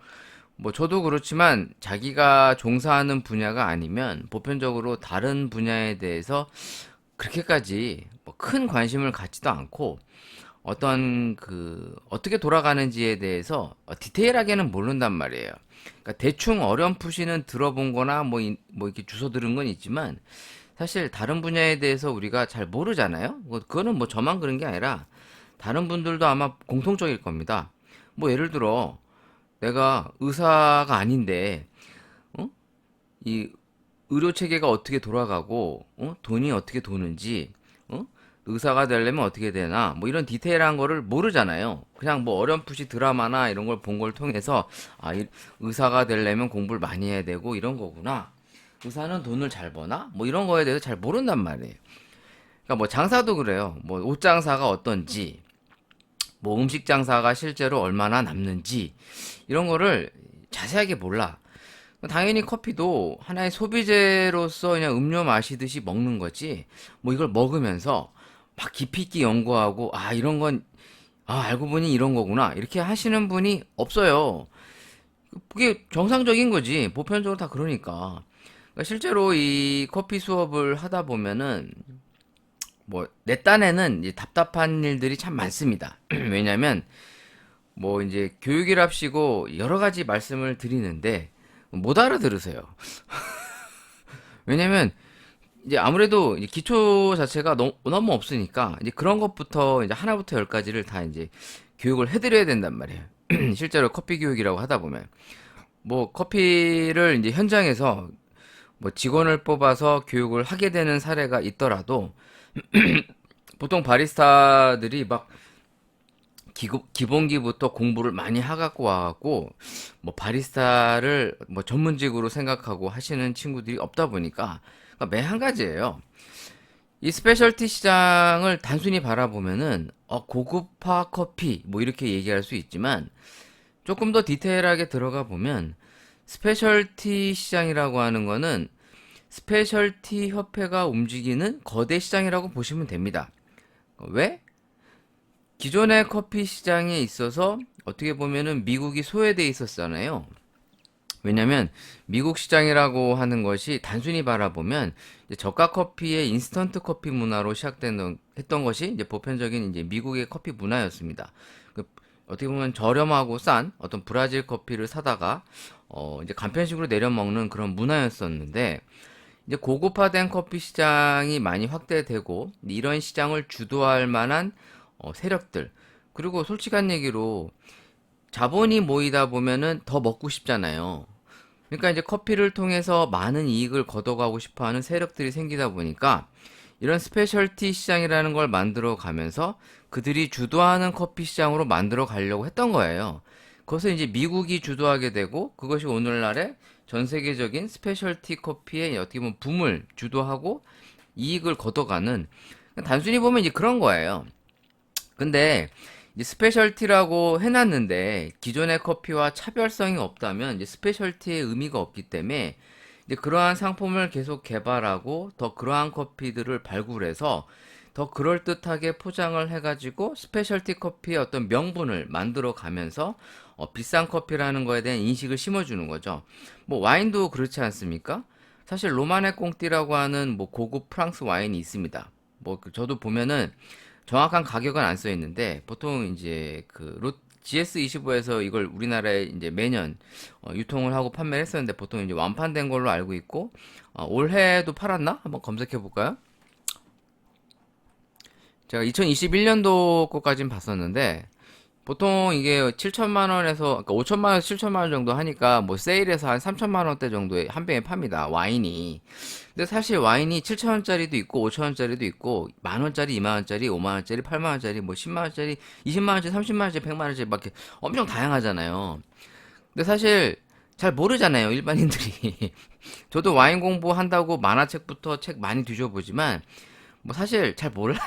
뭐 저도 그렇지만 자기가 종사하는 분야가 아니면 보편적으로 다른 분야에 대해서 그렇게까지 뭐큰 관심을 갖지도 않고, 어떤 그 어떻게 돌아가는지에 대해서 디테일하게는 모른단 말이에요. 그러니까 대충 어렴풋이는 들어본 거나 뭐 이렇게 주워 들은 건 있지만 사실 다른 분야에 대해서 우리가 잘 모르잖아요. 그거는 뭐 저만 그런 게 아니라 다른 분들도 아마 공통적일 겁니다. 뭐 예를 들어 내가 의사가 아닌데 어? 이 의료 체계가 어떻게 돌아가고 돈이 어떻게 도는지, 어? 의사가 되려면 어떻게 되나 뭐 이런 디테일한 거를 모르잖아요. 그냥 뭐 어렴풋이 드라마나 이런 걸 본 걸 통해서 의사가 되려면 공부를 많이 해야 되고 이런 거구나. 의사는 돈을 잘 버나? 뭐 이런 거에 대해서 잘 모른단 말이에요. 그러니까 뭐 장사도 그래요. 뭐 옷 장사가 어떤지, 뭐 음식 장사가 실제로 얼마나 남는지 이런 거를 자세하게 몰라. 당연히 커피도 하나의 소비재로서 그냥 음료 마시듯이 먹는 거지. 뭐 이걸 먹으면서 막 깊이 있게 연구하고 이런 건 알고 보니 이런 거구나 이렇게 하시는 분이 없어요. 그게 정상적인 거지. 보편적으로 다 그러니까. 그러니까 실제로 이 커피 수업을 하다 보면은 뭐 내 딴에는 이제 답답한 일들이 참 많습니다. 왜냐면 뭐 이제 교육이랍시고 여러 가지 말씀을 드리는데 못 알아들으세요. 왜냐면 이제 아무래도 이제 기초 자체가 너무 없으니까 이제 그런 것부터 이제 하나부터 열까지를 다 이제 교육을 해드려야 된단 말이에요. 실제로 커피 교육이라고 하다 보면 뭐 커피를 이제 현장에서 뭐 직원을 뽑아서 교육을 하게 되는 사례가 있더라도 보통 바리스타들이 막 기본기부터 공부를 많이 해갖고 와갖고 뭐 바리스타를 뭐 전문직으로 생각하고 하시는 친구들이 없다 보니까 그러니까 매 한 가지예요. 이 스페셜티 시장을 단순히 바라보면은 고급화 커피 뭐 이렇게 얘기할 수 있지만, 조금 더 디테일하게 들어가 보면 스페셜티 시장이라고 하는 거는 스페셜티 협회가 움직이는 거대 시장이라고 보시면 됩니다. 왜? 기존의 커피 시장에 있어서 어떻게 보면은 미국이 소외돼 있었잖아요. 왜냐면 미국 시장이라고 하는 것이 단순히 바라보면 이제 저가 커피의 인스턴트 커피 문화로 했던 것이 이제 보편적인 이제 미국의 커피 문화였습니다. 어떻게 보면 저렴하고 싼 어떤 브라질 커피를 사다가 이제 간편식으로 내려 먹는 그런 문화였었는데, 이제 고급화된 커피 시장이 많이 확대되고 이런 시장을 주도할 만한 세력들 그리고 솔직한 얘기로 자본이 모이다 보면은 더 먹고 싶잖아요. 그러니까 이제 커피를 통해서 많은 이익을 걷어가고 싶어 하는 세력들이 생기다 보니까 이런 스페셜티 시장이라는 걸 만들어 가면서 그들이 주도하는 커피 시장으로 만들어 가려고 했던 거예요. 그것을 이제 미국이 주도하게 되고 그것이 오늘날의 전 세계적인 스페셜티 커피의 어떻게 보면 붐을 주도하고 이익을 걷어가는 단순히 보면 이제 그런 거예요. 근데 이제 스페셜티라고 해놨는데 기존의 커피와 차별성이 없다면 이제 스페셜티의 의미가 없기 때문에 이제 그러한 상품을 계속 개발하고 더 그러한 커피들을 발굴해서 더 그럴듯하게 포장을 해가지고 스페셜티 커피의 어떤 명분을 만들어 가면서 비싼 커피라는 거에 대한 인식을 심어주는 거죠. 뭐 와인도 그렇지 않습니까? 사실 로마네 꽁띠라고 하는 뭐 고급 프랑스 와인이 있습니다. 저도 보면은 정확한 가격은 안 써 있는데 보통 이제 GS25에서 이걸 우리나라에 이제 매년 유통을 하고 판매를 했었는데 보통 이제 완판된 걸로 알고 있고 올해도 팔았나? 한번 검색해 볼까요? 제가 2021년도 거까진 봤었는데 보통 이게 7천만 원에서 그러니까 5천만 원에서 7천만 원 정도 하니까 뭐 세일해서 한 3천만 원대 정도에 한 병에 팝니다. 와인이. 근데 사실 와인이 7천 원짜리도 있고 5천 원짜리도 있고 만 원짜리, 2만 원짜리, 5만 원짜리, 8만 원짜리, 뭐 10만 원짜리, 20만 원짜리, 30만 원짜리, 100만 원짜리 막 이렇게 엄청 다양하잖아요. 근데 사실 잘 모르잖아요, 일반인들이. 저도 와인 공부한다고 만화책부터 책 많이 뒤져보지만 뭐 사실 잘 몰라요.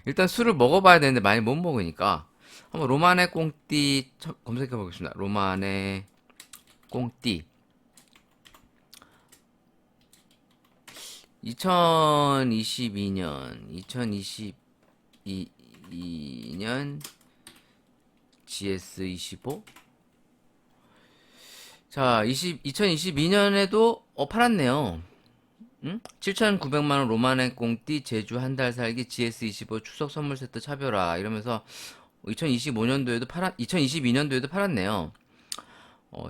일단 술을 먹어봐야 되는데 많이 못 먹으니까. 한번 로마네 꽁띠 검색해 보겠습니다. 로마네 꽁띠 2022년 GS25 자, 2022년에도 팔았네요. 응? 7,900만 원 로마네 꽁띠 제주 한 달 살기 GS25 추석 선물 세트 차별화 이러면서 2022년도에도 팔았네요.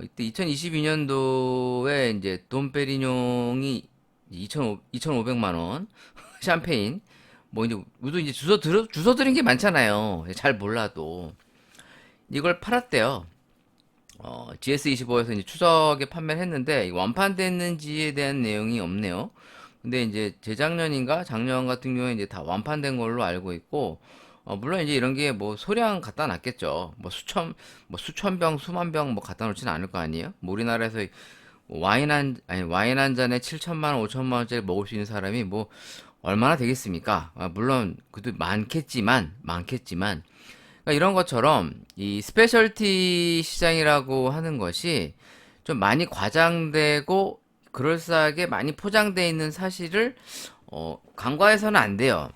이때 2022년도에 이제 돈페리뇽이 2,500만 원 샴페인 뭐 이제 우도 이제 주소 들은 게 많잖아요. 잘 몰라도 이걸 팔았대요. GS25에서 이제 추석에 판매를 했는데 완판됐는지에 대한 내용이 없네요. 근데 이제 재작년인가 작년 같은 경우에 이제 다 완판된 걸로 알고 있고 물론 이제 이런 게 뭐 소량 갖다 놨겠죠. 뭐 수천 병, 수만 병 뭐 갖다 놓지는 않을 거 아니에요? 뭐 우리나라에서 와인 한 잔에 7천만 원, 5천만 원짜리 먹을 수 있는 사람이 뭐 얼마나 되겠습니까? 물론 그도 많겠지만 그러니까 이런 것처럼 이 스페셜티 시장이라고 하는 것이 좀 많이 과장되고 그럴싸하게 많이 포장되어 있는 사실을 간과해서는 안 돼요.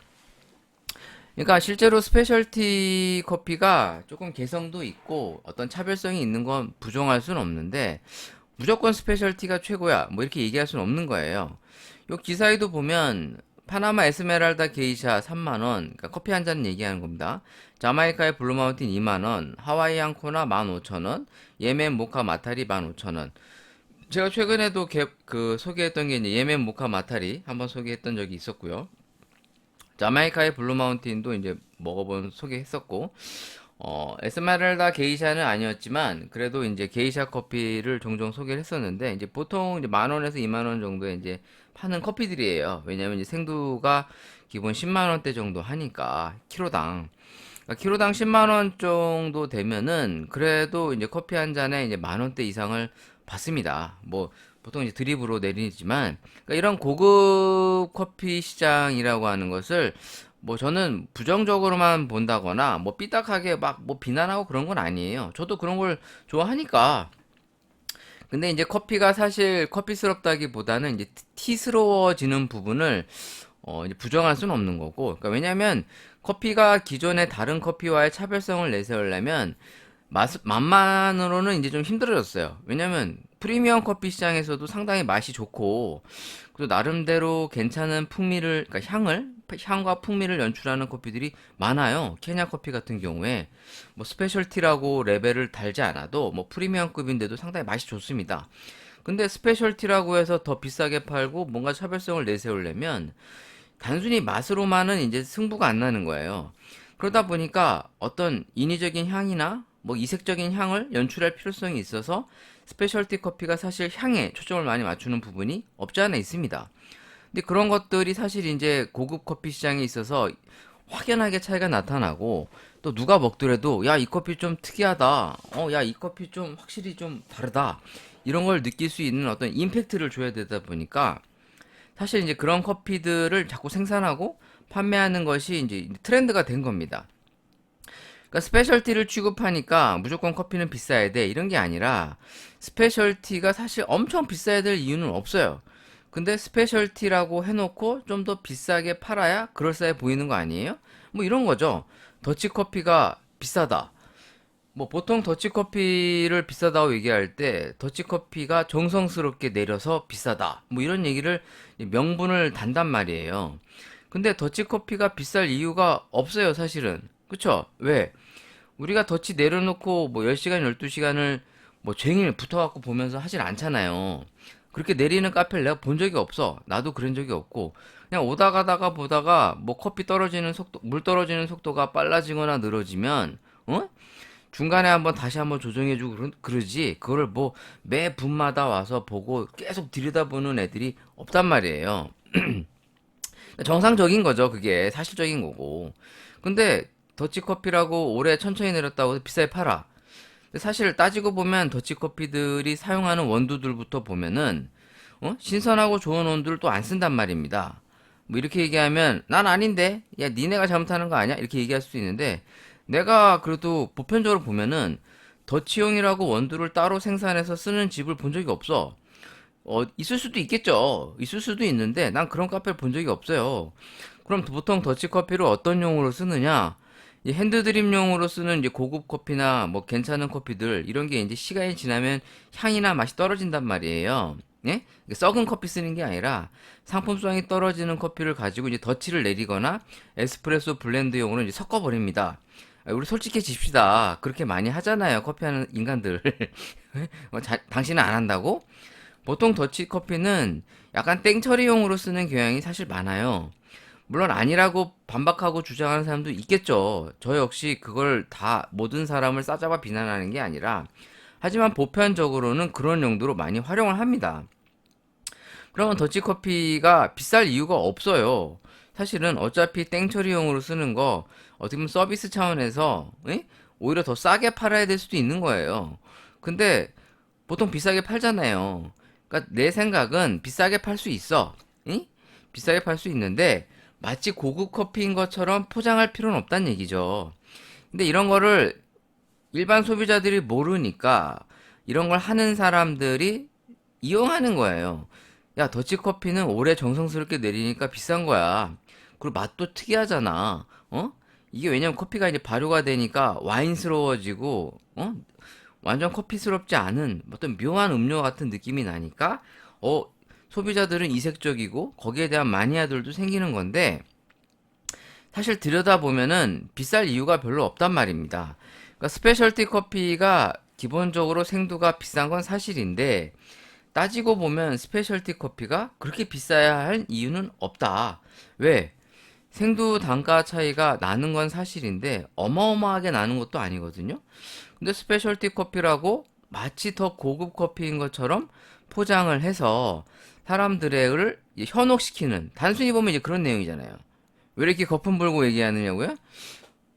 그러니까 실제로 스페셜티 커피가 조금 개성도 있고 어떤 차별성이 있는 건 부정할 수는 없는데 무조건 스페셜티가 최고야 뭐 이렇게 얘기할 수는 없는 거예요. 요 기사에도 보면 파나마 에스메랄다 게이샤 3만원 그러니까 커피 한 잔 얘기하는 겁니다. 자마이카의 블루마운틴 2만원 하와이안 코나 15,000원 예멘 모카 마타리 15,000원 제가 최근에도 소개했던 게 이제 예멘 모카 마타리 한번 소개했던 적이 있었고요. 자마이카의 블루 마운틴도 이제 먹어본 소개했었고 에스메랄다 게이샤는 아니었지만 그래도 이제 게이샤 커피를 종종 소개를 했었는데 이제 보통 이제 만 원에서 2만 원 정도에 이제 파는 커피들이에요. 왜냐면 이제 생두가 기본 10만 원대 정도 하니까 키로당 그러니까 키로당 10만 원 정도 되면은 그래도 이제 커피 한 잔에 이제 만 원대 이상을 받습니다. 뭐 보통 이제 드립으로 내리지만 그러니까 이런 고급 커피 시장이라고 하는 것을 뭐 저는 부정적으로만 본다거나 뭐 삐딱하게 막 뭐 비난하고 그런 건 아니에요. 저도 그런 걸 좋아하니까. 근데 이제 커피가 사실 커피스럽다기보다는 이제 티스러워지는 부분을 이제 부정할 수는 없는 거고. 그러니까 왜냐면 커피가 기존의 다른 커피와의 차별성을 내세우려면 맛만으로는 이제 좀 힘들어졌어요. 왜냐면 프리미엄 커피 시장에서도 상당히 맛이 좋고 그리고 나름대로 괜찮은 풍미를 그러니까 향과 풍미를 연출하는 커피들이 많아요. 케냐 커피 같은 경우에 뭐 스페셜티라고 레벨을 달지 않아도 뭐 프리미엄급인데도 상당히 맛이 좋습니다. 근데 스페셜티라고 해서 더 비싸게 팔고 뭔가 차별성을 내세우려면 단순히 맛으로만은 이제 승부가 안 나는 거예요. 그러다 보니까 어떤 인위적인 향이나 뭐 이색적인 향을 연출할 필요성이 있어서 스페셜티 커피가 사실 향에 초점을 많이 맞추는 부분이 없지 않아 있습니다. 근데 그런 것들이 사실 이제 고급 커피 시장에 있어서 확연하게 차이가 나타나고 또 누가 먹더라도 야, 이 커피 좀 특이하다. 야, 이 커피 좀 확실히 좀 다르다. 이런 걸 느낄 수 있는 어떤 임팩트를 줘야 되다 보니까 사실 이제 그런 커피들을 자꾸 생산하고 판매하는 것이 이제 트렌드가 된 겁니다. 그러니까 스페셜티를 취급하니까 무조건 커피는 비싸야 돼 이런 게 아니라 스페셜티가 사실 엄청 비싸야 될 이유는 없어요. 근데 스페셜티라고 해놓고 좀 더 비싸게 팔아야 그럴싸해 보이는 거 아니에요? 뭐 이런 거죠. 더치커피가 비싸다. 뭐 보통 더치커피를 비싸다고 얘기할 때 더치커피가 정성스럽게 내려서 비싸다. 뭐 이런 얘기를 명분을 단단 말이에요. 근데 더치커피가 비쌀 이유가 없어요, 사실은. 그쵸? 왜? 우리가 더치 내려놓고 뭐 10시간, 12시간을 뭐 종일 붙어갖고 보면서 하질 않잖아요. 그렇게 내리는 카페를 내가 본 적이 없어. 나도 그런 적이 없고. 그냥 오다 가다가 보다가 뭐 커피 떨어지는 속도, 물 떨어지는 속도가 빨라지거나 늘어지면, 어? 중간에 한번 다시 한번 조정해주고 그러지. 그거를 뭐 매 분마다 와서 보고 계속 들여다보는 애들이 없단 말이에요. 정상적인 거죠. 그게 사실적인 거고. 근데 더치커피라고 오래 천천히 내렸다고 비싸게 팔아. 근데 사실 따지고 보면 더치커피들이 사용하는 원두들부터 보면은 신선하고 좋은 원두를 또 안 쓴단 말입니다. 뭐 이렇게 얘기하면 난 아닌데 야 니네가 잘못하는 거 아니야? 이렇게 얘기할 수도 있는데 내가 그래도 보편적으로 보면은 더치용이라고 원두를 따로 생산해서 쓰는 집을 본 적이 없어. 있을 수도 있겠죠. 있을 수도 있는데 난 그런 카페를 본 적이 없어요. 그럼 보통 더치커피를 어떤 용으로 쓰느냐? 이 핸드드립용으로 쓰는 이제 고급 커피나 뭐 괜찮은 커피들 이런 게 이제 시간이 지나면 향이나 맛이 떨어진단 말이에요. 예? 이게 썩은 커피 쓰는 게 아니라 상품성이 떨어지는 커피를 가지고 이제 더치를 내리거나 에스프레소 블렌드용으로 이제 섞어버립니다. 우리 솔직해집시다. 그렇게 많이 하잖아요. 커피하는 인간들. 당신은 안 한다고? 보통 더치 커피는 약간 땡처리용으로 쓰는 경향이 사실 많아요. 물론 아니라고 반박하고 주장하는 사람도 있겠죠. 저 역시 그걸 다 모든 사람을 싸잡아 비난하는 게 아니라 하지만 보편적으로는 그런 용도로 많이 활용을 합니다. 그러면 더치커피가 비쌀 이유가 없어요. 사실은 어차피 땡처리용으로 쓰는 거 어떻게 보면 서비스 차원에서 오히려 더 싸게 팔아야 될 수도 있는 거예요. 근데 보통 비싸게 팔잖아요. 그러니까 내 생각은 비싸게 팔 수 있어. 응? 비싸게 팔 수 있는데 마치 고급 커피인 것처럼 포장할 필요는 없다는 얘기죠. 근데 이런 거를 일반 소비자들이 모르니까 이런 걸 하는 사람들이 이용하는 거예요. 야, 더치커피는 오래 정성스럽게 내리니까 비싼 거야. 그리고 맛도 특이하잖아. 이게 왜냐면 커피가 이제 발효가 되니까 와인스러워지고, 완전 커피스럽지 않은 어떤 묘한 음료 같은 느낌이 나니까, 소비자들은 이색적이고, 거기에 대한 마니아들도 생기는 건데, 사실 들여다보면은 비쌀 이유가 별로 없단 말입니다. 그러니까 스페셜티 커피가 기본적으로 생두가 비싼 건 사실인데, 따지고 보면 스페셜티 커피가 그렇게 비싸야 할 이유는 없다. 왜? 생두 단가 차이가 나는 건 사실인데 어마어마하게 나는 것도 아니거든요. 근데 스페셜티 커피라고 마치 더 고급 커피인 것처럼 포장을 해서 사람들을 현혹시키는 단순히 보면 이제 그런 내용이잖아요. 왜 이렇게 거품 불고 얘기하느냐고요?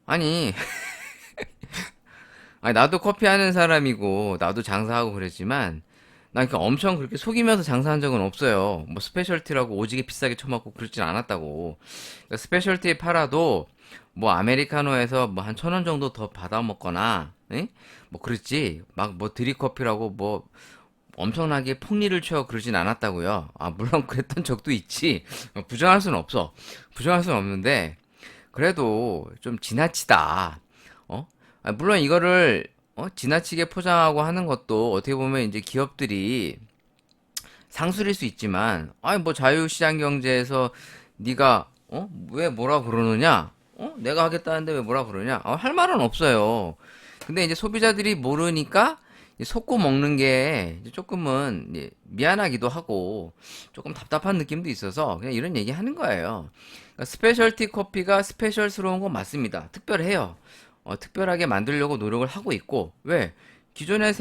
아니, 아니 나도 커피 하는 사람이고 나도 장사하고 그랬지만 나 그러니까 엄청 그렇게 속이면서 장사한 적은 없어요. 뭐 스페셜티라고 오지게 비싸게 쳐먹고 그러진 않았다고. 그러니까 스페셜티 팔아도 뭐 아메리카노에서 뭐 한 1,000원 정도 더 받아 먹거나, 에? 뭐 그랬지. 막 뭐 드립커피라고 뭐 엄청나게 폭리를 취하고 그러진 않았다고요. 아, 물론 그랬던 적도 있지. 부정할 수는 없어. 부정할 수는 없는데 그래도 좀 지나치다. 물론 이거를 지나치게 포장하고 하는 것도 어떻게 보면 이제 기업들이 상술일 수 있지만, 아니 뭐 자유시장 경제에서 네가 왜 뭐라 그러느냐? 내가 하겠다는데 왜 뭐라 그러냐? 할 말은 없어요. 근데 이제 소비자들이 모르니까 속고 먹는 게 이제 조금은 이제 미안하기도 하고 조금 답답한 느낌도 있어서 그냥 이런 얘기 하는 거예요. 그러니까 스페셜티 커피가 스페셜스러운 건 맞습니다. 특별해요. 특별하게 만들려고 노력을 하고 있고, 왜? 기존의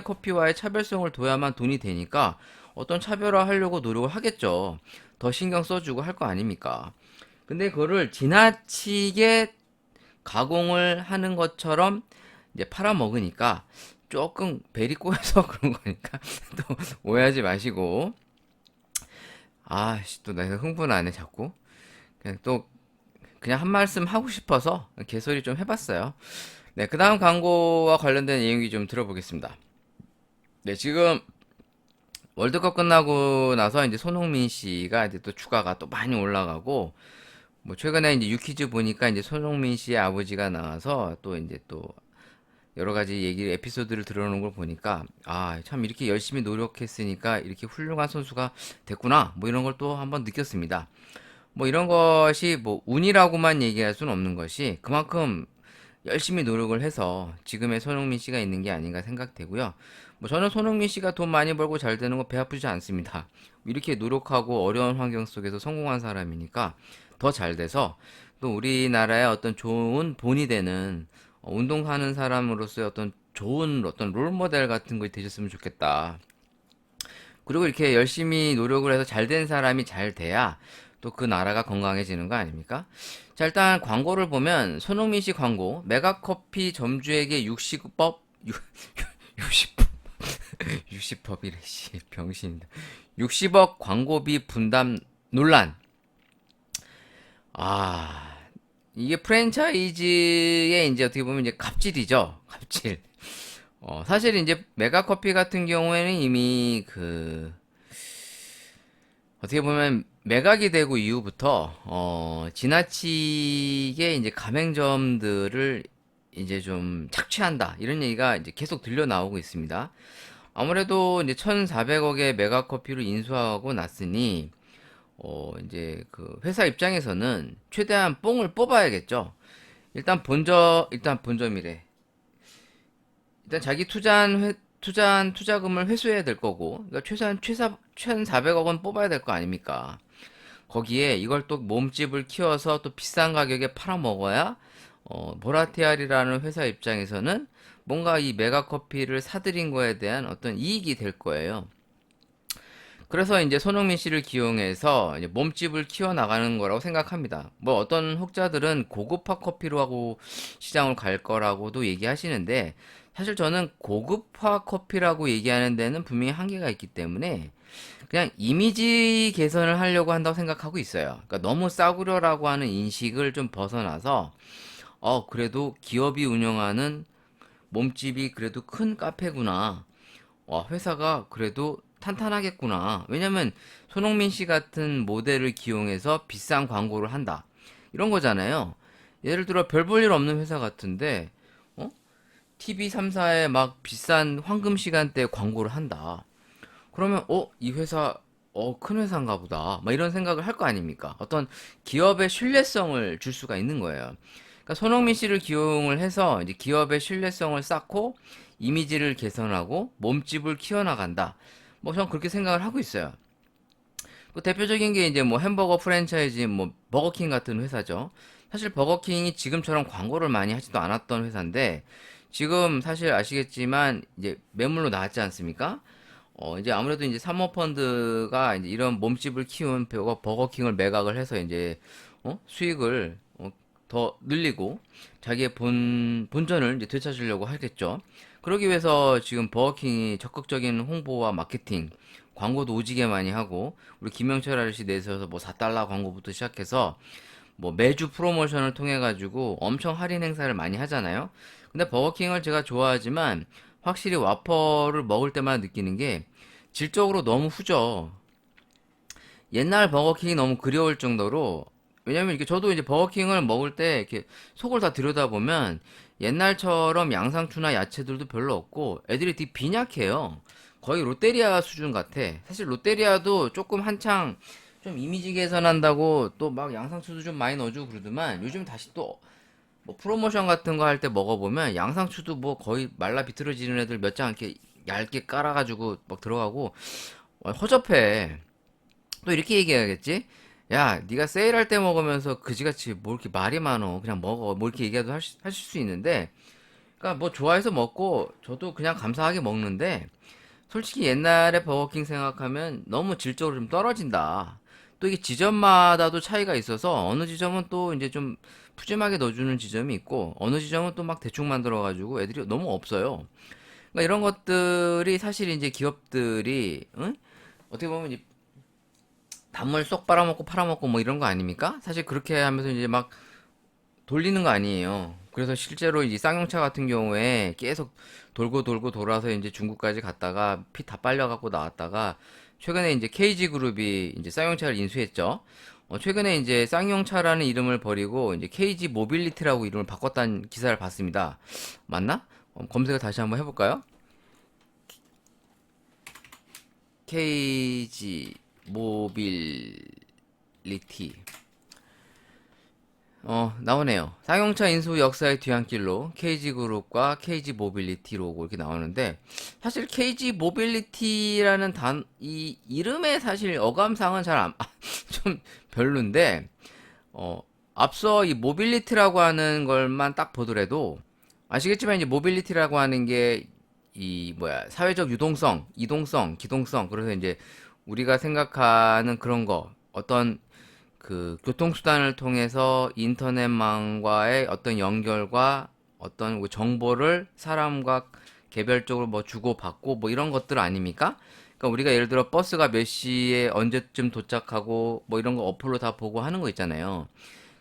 커피와의 차별성을 둬야만 돈이 되니까 어떤 차별화 하려고 노력을 하겠죠. 더 신경 써주고 할 거 아닙니까? 근데 그거를 지나치게 가공을 하는 것처럼 이제 팔아먹으니까 조금 벨이 꼬여서 그런 거니까 또 오해하지 마시고. 아씨, 또 내가 흥분하네 자꾸. 그냥 또 그냥 한 말씀 하고 싶어서 개소리 좀 해봤어요. 네, 그 다음 광고와 관련된 얘기 좀 들어보겠습니다. 네, 지금 월드컵 끝나고 나서 이제 손흥민 씨가 이제 또 주가가 또 많이 올라가고, 뭐 최근에 이제 유퀴즈 보니까 이제 손흥민 씨의 아버지가 나와서 또 이제 또 여러 가지 얘기 에피소드를 들어오는 걸 보니까, 아, 참 이렇게 열심히 노력했으니까 이렇게 훌륭한 선수가 됐구나, 뭐 이런 걸 또 한번 느꼈습니다. 뭐 이런 것이 뭐 운이라고만 얘기할 수는 없는 것이, 그만큼 열심히 노력을 해서 지금의 손흥민 씨가 있는 게 아닌가 생각되고요. 뭐 저는 손흥민 씨가 돈 많이 벌고 잘 되는 거 배 아프지 않습니다. 이렇게 노력하고 어려운 환경 속에서 성공한 사람이니까 더 잘 돼서 또 우리나라의 어떤 좋은 본이 되는 운동하는 사람으로서의 어떤 좋은 어떤 롤 모델 같은 거 되셨으면 좋겠다. 그리고 이렇게 열심히 노력을 해서 잘 된 사람이 잘 돼야 또 그 나라가 건강해지는 거 아닙니까? 자, 일단 광고를 보면 손흥민 씨 광고, 메가커피 점주에게 60법, 60법, 60법이래, 씨, 병신이다. 60억 광고비 분담 논란. 아, 이게 프랜차이즈의 이제 어떻게 보면 이제 갑질이죠. 갑질. 사실 이제 메가커피 같은 경우에는 이미 어떻게 보면 매각이 되고 이후부터 지나치게 이제 가맹점들을 이제 좀 착취한다 이런 얘기가 이제 계속 들려 나오고 있습니다. 아무래도 이제 1,400억의 메가커피를 인수하고 났으니 이제 그 회사 입장에서는 최대한 뽕을 뽑아야겠죠. 일단 본점이래. 일단 자기 투자한 투자금을 회수해야 될 거고, 그러니까 최소한 1,400억 원 뽑아야 될 거 아닙니까? 거기에 이걸 또 몸집을 키워서 또 비싼 가격에 팔아먹어야, 보라테알이라는 회사 입장에서는 뭔가 이 메가커피를 사들인 거에 대한 어떤 이익이 될 거예요. 그래서 이제 손흥민 씨를 기용해서 이제 몸집을 키워나가는 거라고 생각합니다. 뭐 어떤 혹자들은 고급화 커피로 하고 시장을 갈 거라고도 얘기하시는데, 사실 저는 고급화 커피라고 얘기하는 데는 분명히 한계가 있기 때문에 그냥 이미지 개선을 하려고 한다고 생각하고 있어요. 그러니까 너무 싸구려라고 하는 인식을 좀 벗어나서 그래도 기업이 운영하는 몸집이 그래도 큰 카페구나. 회사가 그래도 탄탄하겠구나. 왜냐면 손흥민 씨 같은 모델을 기용해서 비싼 광고를 한다. 이런 거잖아요. 예를 들어 별 볼 일 없는 회사 같은데 TV 3사에 막 비싼 황금 시간대 광고를 한다. 그러면 이 회사 큰 회사인가 보다. 막 이런 생각을 할 거 아닙니까? 어떤 기업의 신뢰성을 줄 수가 있는 거예요. 그러니까 손흥민 씨를 기용을 해서 이제 기업의 신뢰성을 쌓고 이미지를 개선하고 몸집을 키워나간다. 뭐 저는 그렇게 생각을 하고 있어요. 그 대표적인 게 이제 뭐 햄버거 프랜차이즈 뭐 버거킹 같은 회사죠. 사실 버거킹이 지금처럼 광고를 많이 하지도 않았던 회사인데 지금 사실 아시겠지만 이제 매물로 나왔지 않습니까? 이제 아무래도 이제 사모펀드가 이제 이런 몸집을 키운 버거킹을 매각을 해서 이제 수익을 더 늘리고 자기의 본전을 이제 되찾으려고 하겠죠. 그러기 위해서 지금 버거킹이 적극적인 홍보와 마케팅, 광고도 오지게 많이 하고 우리 김영철 아저씨 내세워서 뭐 4달러 광고부터 시작해서 뭐 매주 프로모션을 통해 가지고 엄청 할인 행사를 많이 하잖아요. 근데 버거킹을 제가 좋아하지만 확실히 와퍼를 먹을 때마다 느끼는 게 질적으로 너무 후져. 옛날 버거킹이 너무 그리울 정도로, 왜냐면 이렇게 저도 이제 버거킹을 먹을 때 이렇게 속을 다 들여다보면 옛날처럼 양상추나 야채들도 별로 없고 애들이 되게 빈약해요. 거의 롯데리아 수준 같아. 사실 롯데리아도 조금 한창 좀 이미지 개선한다고 또 막 양상추도 좀 많이 넣어주고 그러더만 요즘 다시 또 뭐 프로모션 같은 거 할 때 먹어보면 양상추도 뭐 거의 말라 비틀어지는 애들 몇 장 이렇게 얇게 깔아가지고 막 들어가고 허접해. 또 이렇게 얘기해야겠지? 야, 네가 세일할 때 먹으면서 그지같이 뭐 이렇게 말이 많어. 그냥 먹어. 뭐 이렇게 얘기해도 하실 수 있는데, 그러니까 뭐 좋아해서 먹고 저도 그냥 감사하게 먹는데, 솔직히 옛날에 버거킹 생각하면 너무 질적으로 좀 떨어진다. 또 이게 지점마다도 차이가 있어서 어느 지점은 또 이제 좀 푸짐하게 넣어주는 지점이 있고 어느 지점은 또 막 대충 만들어가지고 애들이 너무 없어요. 그러니까 이런 것들이 사실 이제 기업들이 응? 어떻게 보면 이제 단물 쏙 빨아먹고 팔아먹고 뭐 이런 거 아닙니까? 사실 그렇게 하면서 이제 막 돌리는 거 아니에요. 그래서 실제로 이제 쌍용차 같은 경우에 계속 돌고 돌고 돌아서 이제 중국까지 갔다가 피 다 빨려갖고 나왔다가 최근에 이제 KG그룹이 이제 쌍용차를 인수했죠. 최근에 이제 쌍용차라는 이름을 버리고 이제 KG 모빌리티라고 이름을 바꿨다는 기사를 봤습니다. 맞나? 검색을 다시 한번 해볼까요? KG 모빌리티. 나오네요. 쌍용차 인수 역사의 뒤안길로 KG그룹과 KG 모빌리티로 이렇게 나오는데, 사실 KG 모빌리티라는 이 이름의 사실 어감상은 좀 별론데, 어, 앞서 이 모빌리티라고 하는 걸만 딱 보더라도, 아시겠지만 이제 모빌리티라고 하는 게, 사회적 유동성, 이동성, 기동성, 그래서 이제 우리가 생각하는 그런 거, 어떤 그 교통수단을 통해서 인터넷망과의 어떤 연결과 어떤 그 정보를 사람과 개별적으로 뭐 주고받고 뭐 이런 것들 아닙니까? 그러니까 우리가 예를 들어 버스가 몇 시에 언제쯤 도착하고 뭐 이런 거 어플로 다 보고 하는 거 있잖아요.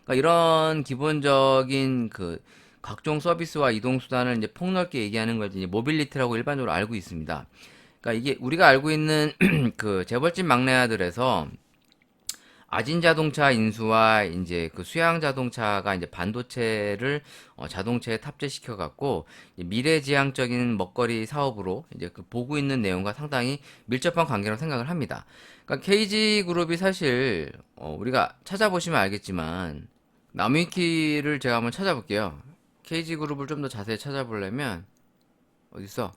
그러니까 이런 기본적인 그 각종 서비스와 이동수단을 이제 폭넓게 얘기하는 걸 이제 모빌리티라고 일반적으로 알고 있습니다. 그러니까 이게 우리가 알고 있는 그 재벌집 막내아들에서 아진 자동차 인수와 이제 그 수양 자동차가 이제 반도체를 자동차에 탑재시켜 갖고 미래지향적인 먹거리 사업으로 이제 그 보고 있는 내용과 상당히 밀접한 관계라고 생각을 합니다. 그러니까 KG 그룹이 사실 우리가 찾아보시면 알겠지만 나무위키를 제가 한번 찾아볼게요. KG 그룹을 좀 더 자세히 찾아보려면 어디 있어?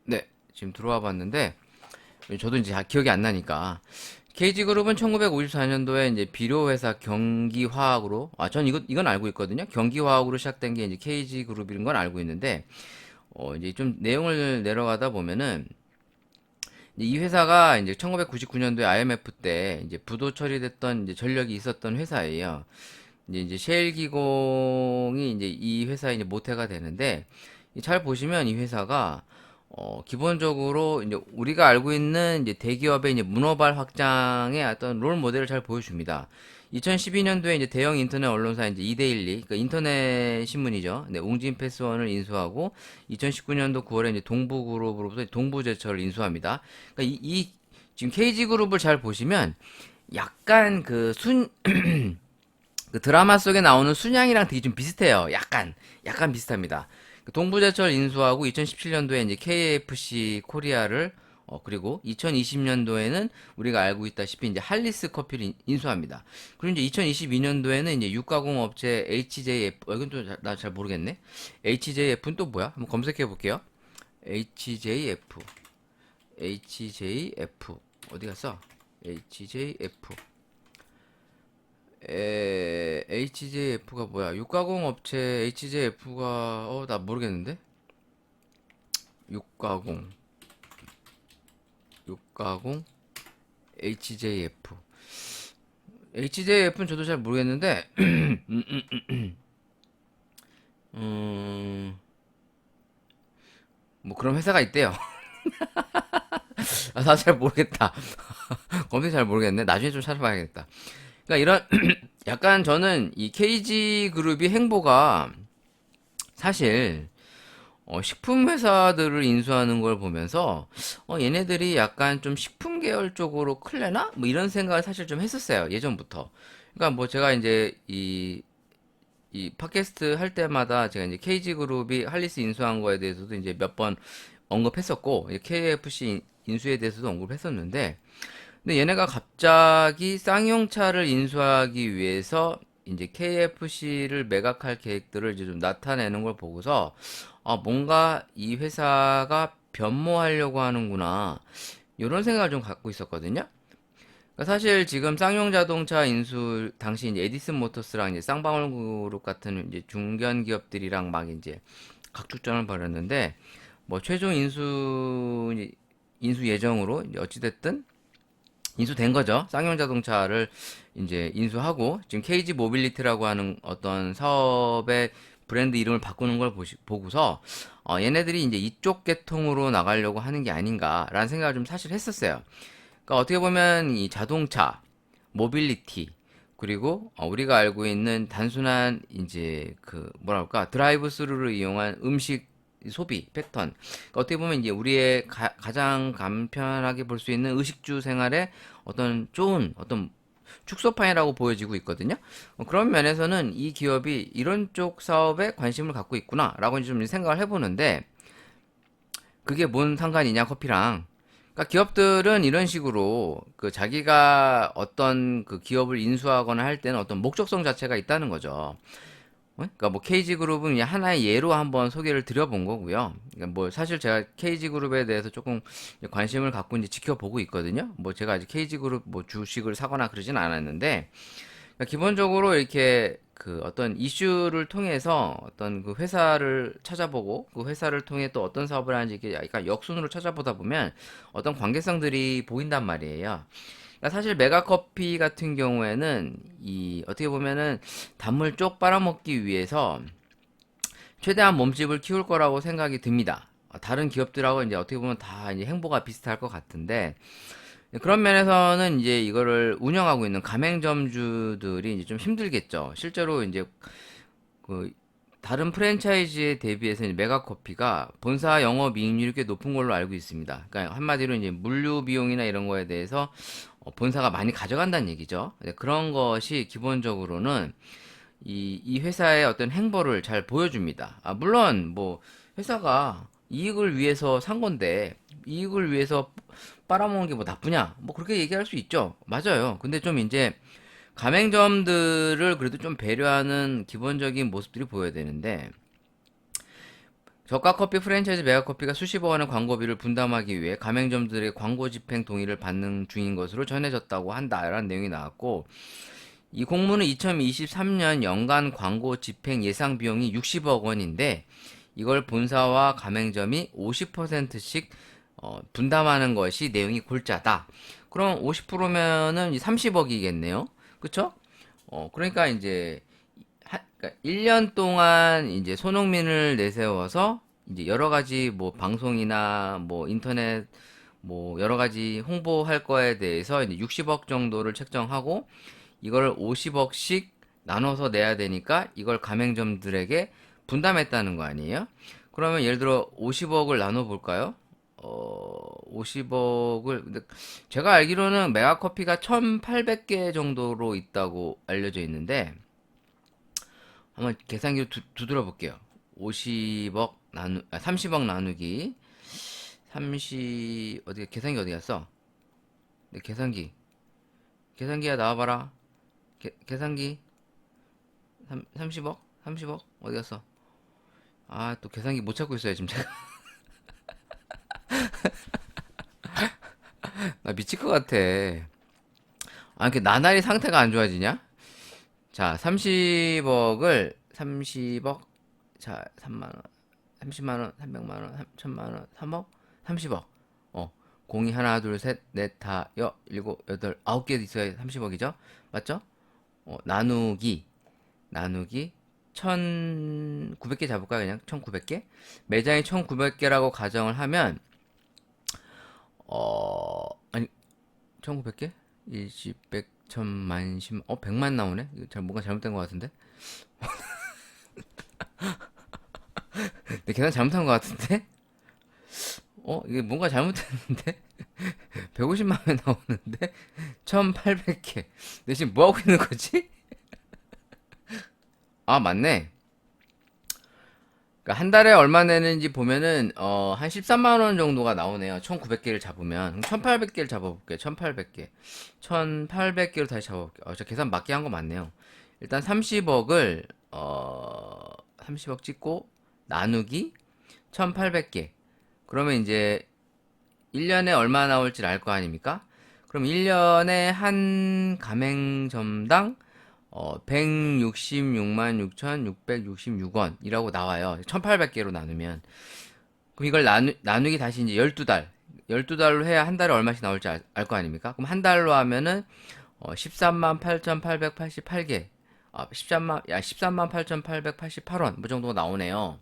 네, 지금 들어와 봤는데 저도 이제 기억이 안 나니까. KG그룹은 1954년도에 이제 비료회사 경기화학으로, 전 이건 알고 있거든요. 경기화학으로 시작된 게 이제 KG그룹인 건 알고 있는데, 이제 좀 내용을 내려가다 보면은, 이제 이 회사가 이제 1999년도에 IMF 때 이제 부도 처리됐던 이제 전력이 있었던 회사예요. 이제 셰일 기공이 이제 이 회사의 이제 모태가 되는데, 잘 보시면 이 회사가 기본적으로 이제 우리가 알고 있는 이제 대기업의 이제 문어발 확장의 어떤 롤 모델을 잘 보여줍니다. 2012년도에 이제 대형 인터넷 언론사 이제 이데일리, 그러니까 인터넷 신문이죠. 네, 웅진 패스원을 인수하고 2019년도 9월에 이제 동부그룹으로부터 동부제철을 인수합니다. 그러니까 지금 KG그룹을 잘 보시면 약간 그 드라마 속에 나오는 순양이랑 되게 좀 비슷해요. 약간 비슷합니다. 그 동부제철 인수하고 2017년도에 이제 KFC 코리아를 그리고 2020년도에는 우리가 알고 있다시피 이제 할리스 커피를 인수합니다. 그리고 이제 2022년도에는 이제 육가공 업체 HJF 이건 또 나 잘 모르겠네. HJF는 또 뭐야? 한번 검색해 볼게요. HJF HJF 어디 갔어? HJF HJF가 뭐야? 육가공 업체 HJF가 나 모르겠는데? 육가공 HJF HJF는 저도 잘 모르겠는데 뭐 그런 회사가 있대요. 나 잘 모르겠다. 검색 잘 모르겠네. 나중에 좀 찾아봐야겠다. 그러니까 이런 약간 저는 이 KG 그룹이 행보가 사실 식품 회사들을 인수하는 걸 보면서 얘네들이 약간 좀 식품 계열 쪽으로 클래나? 뭐 이런 생각을 사실 좀 했었어요. 예전부터. 그러니까 뭐 제가 이제 이 팟캐스트 할 때마다 제가 이제 KG 그룹이 할리스 인수한 거에 대해서도 이제 몇 번 언급했었고 KFC 인수에 대해서도 언급했었는데 근데 얘네가 갑자기 쌍용차를 인수하기 위해서 이제 KFC를 매각할 계획들을 이제 좀 나타내는 걸 보고서 뭔가 이 회사가 변모하려고 하는구나. 이런 생각을 좀 갖고 있었거든요. 그러니까 사실 지금 쌍용 자동차 인수 당시 이제 에디슨 모터스랑 이제 쌍방울 그룹 같은 이제 중견 기업들이랑 막 이제 각축전을 벌였는데 뭐 최종 인수 예정으로 이제 어찌됐든 인수된 거죠. 쌍용 자동차를 이제 인수하고 지금 KG 모빌리티라고 하는 어떤 사업의 브랜드 이름을 바꾸는 걸 보고서 얘네들이 이제 이쪽 계통으로 나가려고 하는 게 아닌가라는 생각을 좀 사실 했었어요. 그러니까 어떻게 보면 이 자동차, 모빌리티, 그리고 우리가 알고 있는 단순한 이제 그 뭐랄까 드라이브 스루를 이용한 음식 소비 패턴. 그러니까 어떻게 보면 이제 우리의 가장 간편하게 볼 수 있는 의식주 생활의 어떤 좋은 어떤 축소판이라고 보여지고 있거든요. 그런 면에서는 이 기업이 이런 쪽 사업에 관심을 갖고 있구나라고 좀 생각을 해보는데 그게 뭔 상관이냐 커피랑. 그러니까 기업들은 이런 식으로 그 자기가 어떤 그 기업을 인수하거나 할 때는 어떤 목적성 자체가 있다는 거죠. 그러니까 뭐 KG그룹은 그냥 하나의 예로 한번 소개를 드려본 거고요. 그러니까 뭐 사실 제가 KG그룹에 대해서 조금 관심을 갖고 이제 지켜보고 있거든요. 뭐 제가 아직 KG그룹 뭐 주식을 사거나 그러진 않았는데 그러니까 기본적으로 이렇게 그 어떤 이슈를 통해서 어떤 그 회사를 찾아보고 그 회사를 통해 또 어떤 사업을 하는지 이렇게 약간 역순으로 찾아보다 보면 어떤 관계성들이 보인단 말이에요. 그러니까 사실 메가커피 같은 경우에는 이 어떻게 보면은 단물 쪽 빨아먹기 위해서 최대한 몸집을 키울 거라고 생각이 듭니다. 다른 기업들하고 이제 어떻게 보면 다 이제 행보가 비슷할 것 같은데 그런 면에서는 이제 이거를 운영하고 있는 가맹점주들이 이제 좀 힘들겠죠. 실제로 이제 그 다른 프랜차이즈에 대비해서 이제 메가커피가 본사 영업이익률이 꽤 높은 걸로 알고 있습니다. 그러니까 한마디로 이제 물류 비용이나 이런 거에 대해서 본사가 많이 가져간다는 얘기죠. 그런 것이 기본적으로는 이 회사의 어떤 행보를 잘 보여줍니다. 물론 뭐 회사가 이익을 위해서 산 건데 이익을 위해서 빨아먹는 게 뭐 나쁘냐? 뭐 그렇게 얘기할 수 있죠. 맞아요. 근데 좀 이제 가맹점들을 그래도 좀 배려하는 기본적인 모습들이 보여야 되는데 저가 커피 프랜차이즈 메가커피가 수십억 원의 광고비를 분담하기 위해 가맹점들의 광고 집행 동의를 받는 중인 것으로 전해졌다고 한다라는 내용이 나왔고 이 공문은 2023년 연간 광고 집행 예상 비용이 60억 원인데 이걸 본사와 가맹점이 50%씩 분담하는 것이 내용이 골자다. 그럼 50%면은 30억이겠네요. 그쵸? 그러니까 이제 그러니까 1년 동안 이제 손흥민을 내세워서 이제 여러 가지 뭐 방송이나 뭐 인터넷 뭐 여러 가지 홍보할 거에 대해서 이제 60억 정도를 책정하고 이걸 50억씩 나눠서 내야 되니까 이걸 가맹점들에게 분담했다는 거 아니에요? 그러면 예를 들어 50억을 나눠 볼까요? 50억을 근데 제가 알기로는 메가커피가 1,800개 정도로 있다고 알려져 있는데 한번 계산기로 두드려 볼게요. 30억 나누기 30 계산기 어디 갔어? 네, 계산기야 나와봐라. 계산기 30억? 30억? 어디 갔어? 또 계산기 못 찾고 있어요 지금 제가. 나 미칠 것 같아. 이렇게 나날이 상태가 안 좋아지냐? 자, 30억, 자, 3만원, 30만원, 300만원, 1000만원, 3억, 30억. 공이 하나, 둘, 셋, 넷, 다, 일곱, 여덟, 9개 있어야 30억이죠? 맞죠? 나누기, 1900개 잡을까, 그냥? 1900개? 매장이 1900개라고 가정을 하면, 아니, 1900개? 20, 100, 1000만, 10만, 100만 나오네? 이거 뭔가 잘못된 것 같은데? 내 계산 잘못한 것 같은데? 이게 뭔가 잘못했는데? 150만 원 나오는데? 1800개. 내 지금 뭐 하고 있는 거지? 맞네. 그러니까 한 달에 얼마 내는지 보면은 한 13만 원 정도가 나오네요. 1900개를 잡으면 1800개를 잡아볼게요. 1800개 1800개로 다시 잡아볼게요. 저 계산 맞게 한 거 맞네요. 일단 30억을 30억 찍고 나누기 1800개. 그러면 이제 1년에 얼마 나올지 알 거 아닙니까? 그럼 1년에 한 가맹점당 166만 6,666원이라고 나와요. 1800개로 나누면. 그럼 이걸 나누기 다시 이제 12달. 12달로 해야 한 달에 얼마씩 나올지 알 거 아닙니까? 그럼 한 달로 하면은 13만 8,888개. 13만 8,888원. 뭐 정도가 나오네요.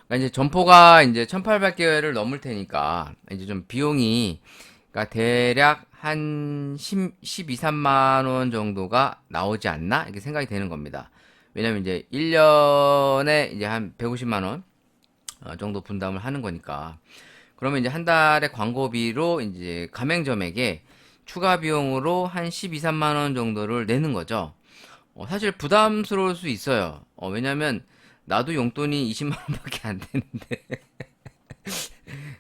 그러니까 이제 점포가 이제 1800개를 넘을 테니까 이제 좀 비용이 그러니까 대략 한 12, 13만 원 정도가 나오지 않나? 이렇게 생각이 되는 겁니다. 왜냐면 이제 1년에 이제 한 150만 원 정도 분담을 하는 거니까. 그러면 이제 한 달에 광고비로 이제 가맹점에게 추가 비용으로 한 12, 3만 원 정도를 내는 거죠. 사실 부담스러울 수 있어요. 왜냐면 나도 용돈이 20만 원밖에 안 되는데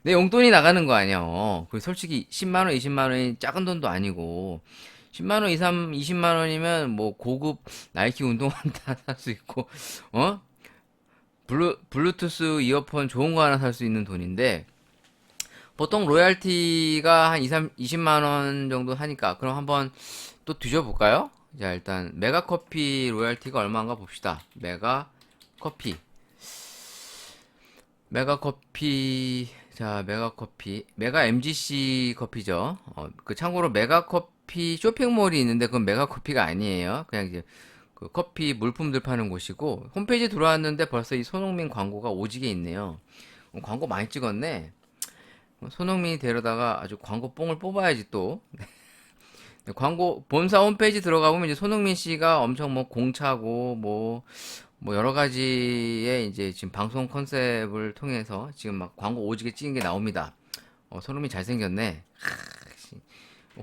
내 용돈이 나가는 거 아니야. 그 솔직히 10만 원, 20만 원이 작은 돈도 아니고 10만 원 이상 20만 원이면 뭐 고급 나이키 운동화 살 수 있고 어? 블루투스 이어폰 좋은 거 하나 살 수 있는 돈인데 보통 로얄티가 한 2, 3, 20만 원 정도 하니까 그럼 한번 또 뒤져볼까요? 자, 일단 메가커피 로얄티가 얼마인가 봅시다. 메가커피 자, 메가 MGC 커피죠. 그 참고로 메가커피 쇼핑몰이 있는데 그건 메가커피가 아니에요. 그냥 이제 그 커피 물품들 파는 곳이고 홈페이지 들어왔는데 벌써 이 손흥민 광고가 오지게 있네요. 광고 많이 찍었네. 손흥민이 데려다가 아주 광고 뽕을 뽑아야지 또. 광고 본사 홈페이지 들어가 보면 이제 손흥민 씨가 엄청 뭐 공차고 뭐 여러 가지의 이제 지금 방송 컨셉을 통해서 지금 막 광고 오지게 찍은 게 나옵니다. 손흥민 잘생겼네.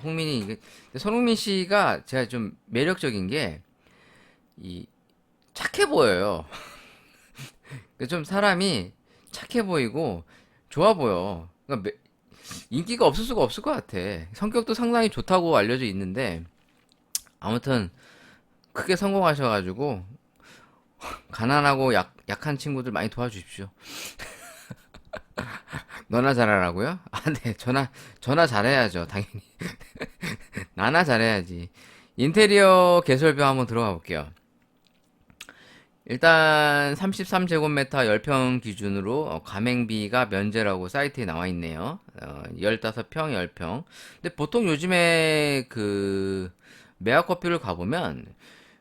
홍민이 이게 근데 손흥민 씨가 제가 좀 매력적인 게 이 착해 보여요. 좀 사람이 착해 보이고 좋아 보여. 그러니까 인기가 없을 수가 없을 것 같아. 성격도 상당히 좋다고 알려져 있는데 아무튼 크게 성공하셔가지고 가난하고 약한 친구들 많이 도와주십시오. 너나 잘하라고요? 네, 전화 잘해야죠, 당연히. 나나 잘해야지. 인테리어 개설비 한번 들어가 볼게요. 일단 33제곱미터 10평 기준으로 가맹비가 면제라고 사이트에 나와 있네요. 15평, 10평. 근데 보통 요즘에 그 메가커피를 가보면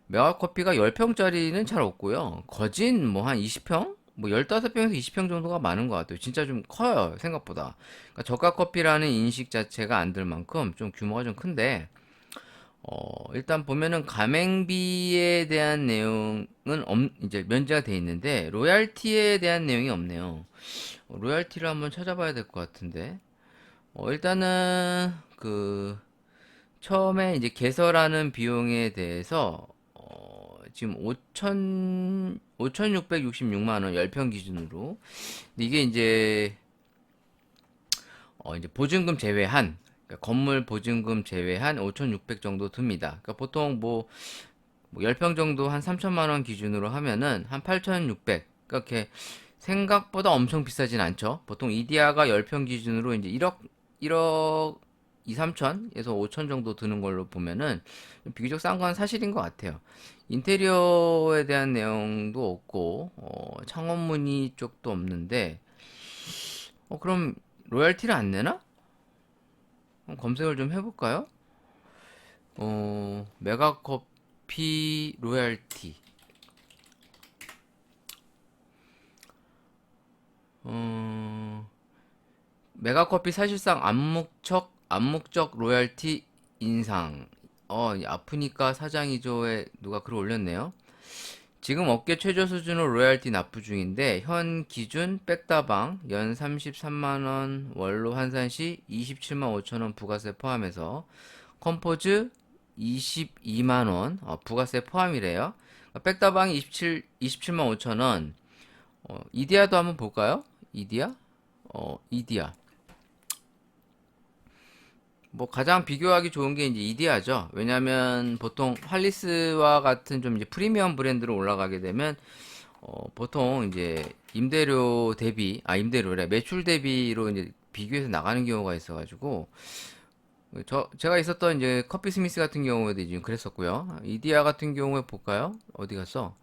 메가커피가 10평짜리는 잘 없고요. 거진 뭐 한 20평? 뭐 15평에서 20평 정도가 많은 것 같아요. 진짜 좀 커요, 생각보다. 그러니까 저가 커피라는 인식 자체가 안 들 만큼 좀 규모가 좀 큰데 일단 보면은 가맹비에 대한 내용은 이제 면제가 돼 있는데 로얄티에 대한 내용이 없네요. 로얄티를 한번 찾아봐야 될 것 같은데. 일단은 그 처음에 이제 개설하는 비용에 대해서 지금 5,666만 원 10평 기준으로. 근데 이게 이제 보증금 제외한 그러니까 건물 보증금 제외한 5,600 정도 듭니다. 그러니까 보통 뭐 10평 정도 한 3천만 원 기준으로 하면은 한 8,600. 그렇게 생각보다 엄청 비싸진 않죠. 보통 이디야가 10평 기준으로 이제 1억 2, 3천에서 5천 정도 드는 걸로 보면은 비교적 싼 건 사실인 것 같아요. 인테리어에 대한 내용도 없고 창원 무늬 쪽도 없는데 그럼 로얄티를 안 내나? 검색을 좀 해볼까요? 메가커피 로얄티. 메가커피 사실상 암묵적 로얄티 인상. 아프니까 사장이죠에 누가 글 올렸네요. 지금 업계 최저 수준으로 로얄티 납부 중인데 현 기준 백다방 연 33만원 원로 환산 시 27만 5천원 부가세 포함해서 컴포즈 22만원 부가세 포함이래요. 백다방이 27만 5천원. 이디야도 한번 볼까요? 이디야? 이디야 뭐 가장 비교하기 좋은 게 이제 이디야죠. 왜냐면 보통 할리스와 같은 좀 이제 프리미엄 브랜드로 올라가게 되면 보통 이제 임대료 대비, 임대료래, 매출 대비로 이제 비교해서 나가는 경우가 있어가지고, 제가 있었던 이제 커피 스미스 같은 경우에도 이제 그랬었고요. 이디야 같은 경우에 볼까요? 어디 갔어?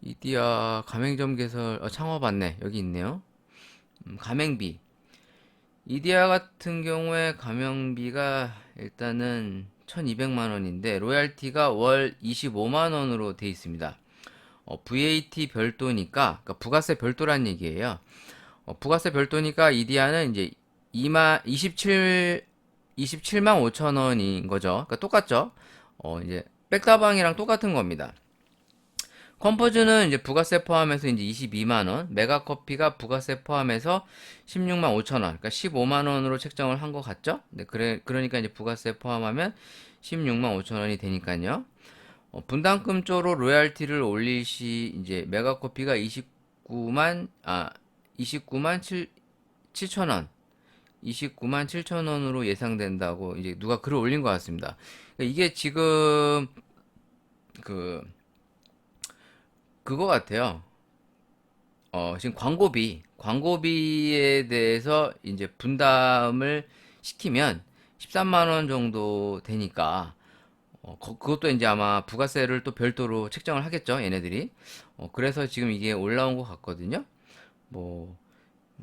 이디야 가맹점 개설, 창업 안내, 여기 있네요. 가맹비. 이디야 같은 경우에 가맹비가 일단은 1200만 원인데, 로얄티가 월 25만 원으로 돼 있습니다. VAT 별도니까, 그러니까 부가세 별도란 얘기예요. 부가세 별도니까 이디야는 이제 27만 5천 원인 거죠. 그러니까 똑같죠. 이제 백다방이랑 똑같은 겁니다. 컴포즈는 이제 부가세 포함해서 이제 22만 원, 메가커피가 부가세 포함해서 16만 5천 원, 그러니까 15만 원으로 책정을 한 것 같죠? 네, 그러니까 이제 부가세 포함하면 16만 5천 원이 되니까요. 분담금 쪽으로 로얄티를 올릴 시 이제 메가커피가 29만 7천 원, 29만 7천 원으로 예상된다고 이제 누가 글을 올린 것 같습니다. 그러니까 이게 지금 그 그거 같아요. 지금 광고비에 대해서 이제 분담을 시키면 13만 원 정도 되니까 그것도 이제 아마 부가세를 또 별도로 책정을 하겠죠, 얘네들이. 그래서 지금 이게 올라온 것 같거든요. 뭐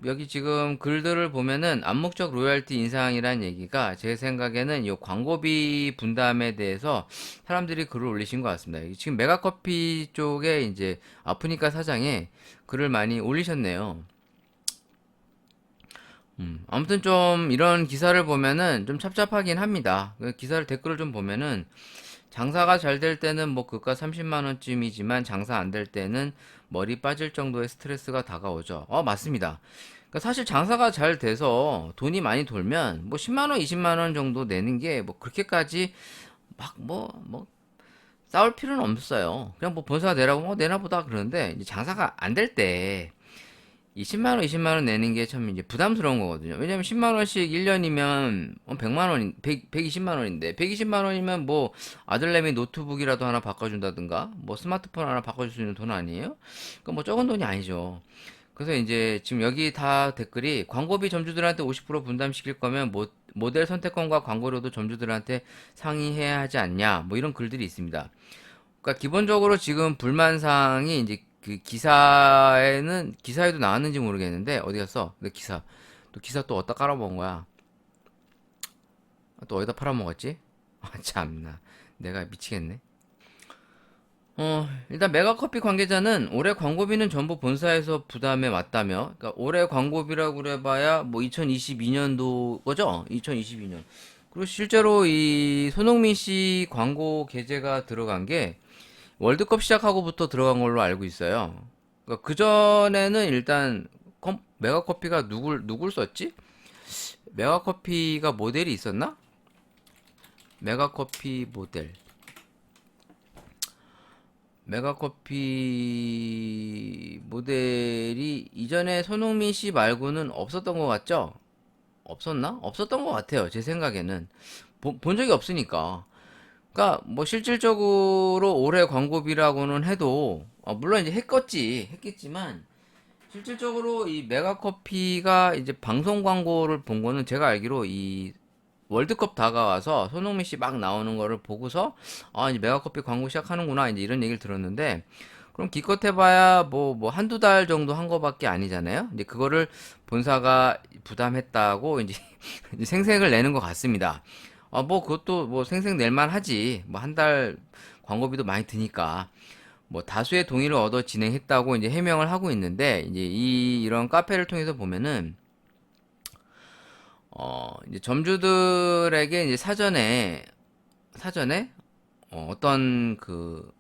여기 지금 글들을 보면은 암묵적 로열티 인상이란 얘기가 제 생각에는 이 광고비 분담에 대해서 사람들이 글을 올리신 것 같습니다. 여기 지금 메가커피 쪽에 이제 아프니까 사장에 글을 많이 올리셨네요. 아무튼 좀 이런 기사를 보면은 좀 찹찹하긴 합니다. 그 기사를 댓글을 좀 보면은 장사가 잘 될 때는 뭐 그가 30만 원쯤이지만 장사 안 될 때는 머리 빠질 정도의 스트레스가 다가오죠. 맞습니다. 그러니까 사실 장사가 잘 돼서 돈이 많이 돌면 뭐 10만 원, 20만 원 정도 내는 게 뭐 그렇게까지 막 뭐 싸울 필요는 없어요. 그냥 뭐 본사가 내라고 내나 보다 그러는데 이제 장사가 안 될 때 이 10만 원, 20만 원 내는 게 참 이제 부담스러운 거거든요. 왜냐면 10만 원씩 1년이면 100만 원, 120만 원인데 120만 원이면 뭐 아들내미 노트북이라도 하나 바꿔준다든가 뭐 스마트폰 하나 바꿔줄 수 있는 돈 아니에요? 그러니까 뭐 적은 돈이 아니죠. 그래서 이제 지금 여기 다 댓글이 광고비 점주들한테 50% 분담시킬 거면 모델 선택권과 광고료도 점주들한테 상의해야 하지 않냐 뭐 이런 글들이 있습니다. 그러니까 기본적으로 지금 불만사항이 이제 그 기사에도 나왔는지 모르겠는데 어디 갔어? 내 기사 또 어디다 깔아먹은 거야? 또 어디다 팔아먹었지? 참나 내가 미치겠네. 일단 메가커피 관계자는 올해 광고비는 전부 본사에서 부담해 왔다며, 그러니까 올해 광고비라고 그래봐야 뭐 2022년도 거죠? 2022년. 그리고 실제로 이 손흥민 씨 광고 게재가 들어간 게 월드컵 시작하고부터 들어간 걸로 알고 있어요. 그러니까 그전에는 일단 메가커피가 누굴 썼지? 메가커피가 모델이 있었나? 메가커피 모델. 메가커피 모델이 이전에 손흥민 씨 말고는 없었던 것 같죠? 없었나? 없었던 것 같아요. 제 생각에는. 본 적이 없으니까. 그러니까 뭐 실질적으로 올해 광고비라고는 해도 물론 이제 했겠지만 실질적으로 이 메가커피가 이제 방송 광고를 본 거는 제가 알기로 이 월드컵 다가와서 손흥민 씨 막 나오는 거를 보고서 이제 메가커피 광고 시작하는구나 이제 이런 얘기를 들었는데 그럼 기껏 해봐야 뭐 한두 달 정도 한 거밖에 아니잖아요. 이제 그거를 본사가 부담했다고 이제 이제 생색을 내는 것 같습니다. 뭐 그것도 뭐 생색 낼만 하지. 뭐 한 달 광고비도 많이 드니까. 뭐 다수의 동의를 얻어 진행했다고 이제 해명을 하고 있는데 이제 이런 카페를 통해서 보면은 이제 점주들에게 이제 사전에 어떤 그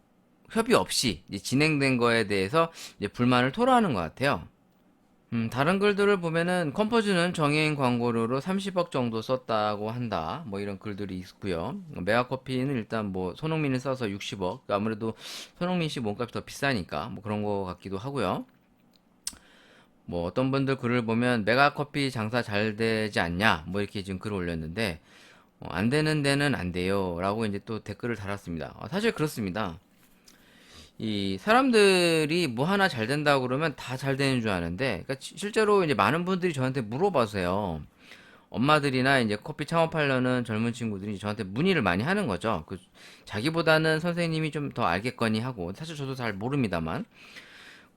협의 없이 이제 진행된 거에 대해서 이제 불만을 토로하는 것 같아요. 다른 글들을 보면은 컴포즈는 정해인 광고료로 30억 정도 썼다고 한다. 뭐 이런 글들이 있고요. 메가커피는 일단 뭐 손흥민을 써서 60억. 아무래도 손흥민 씨 몸값이 더 비싸니까 뭐 그런 거 같기도 하고요. 뭐 어떤 분들 글을 보면 메가커피 장사 잘 되지 않냐 뭐 이렇게 지금 글을 올렸는데 안 되는 데는 안 돼요 라고 이제 또 댓글을 달았습니다. 사실 그렇습니다. 이 사람들이 뭐 하나 잘 된다고 그러면 다 잘 되는 줄 아는데, 그러니까 실제로 이제 많은 분들이 저한테 물어봐서요. 엄마들이나 이제 커피 창업하려는 젊은 친구들이 저한테 문의를 많이 하는 거죠. 자기보다는 선생님이 좀 더 알겠거니 하고, 사실 저도 잘 모릅니다만,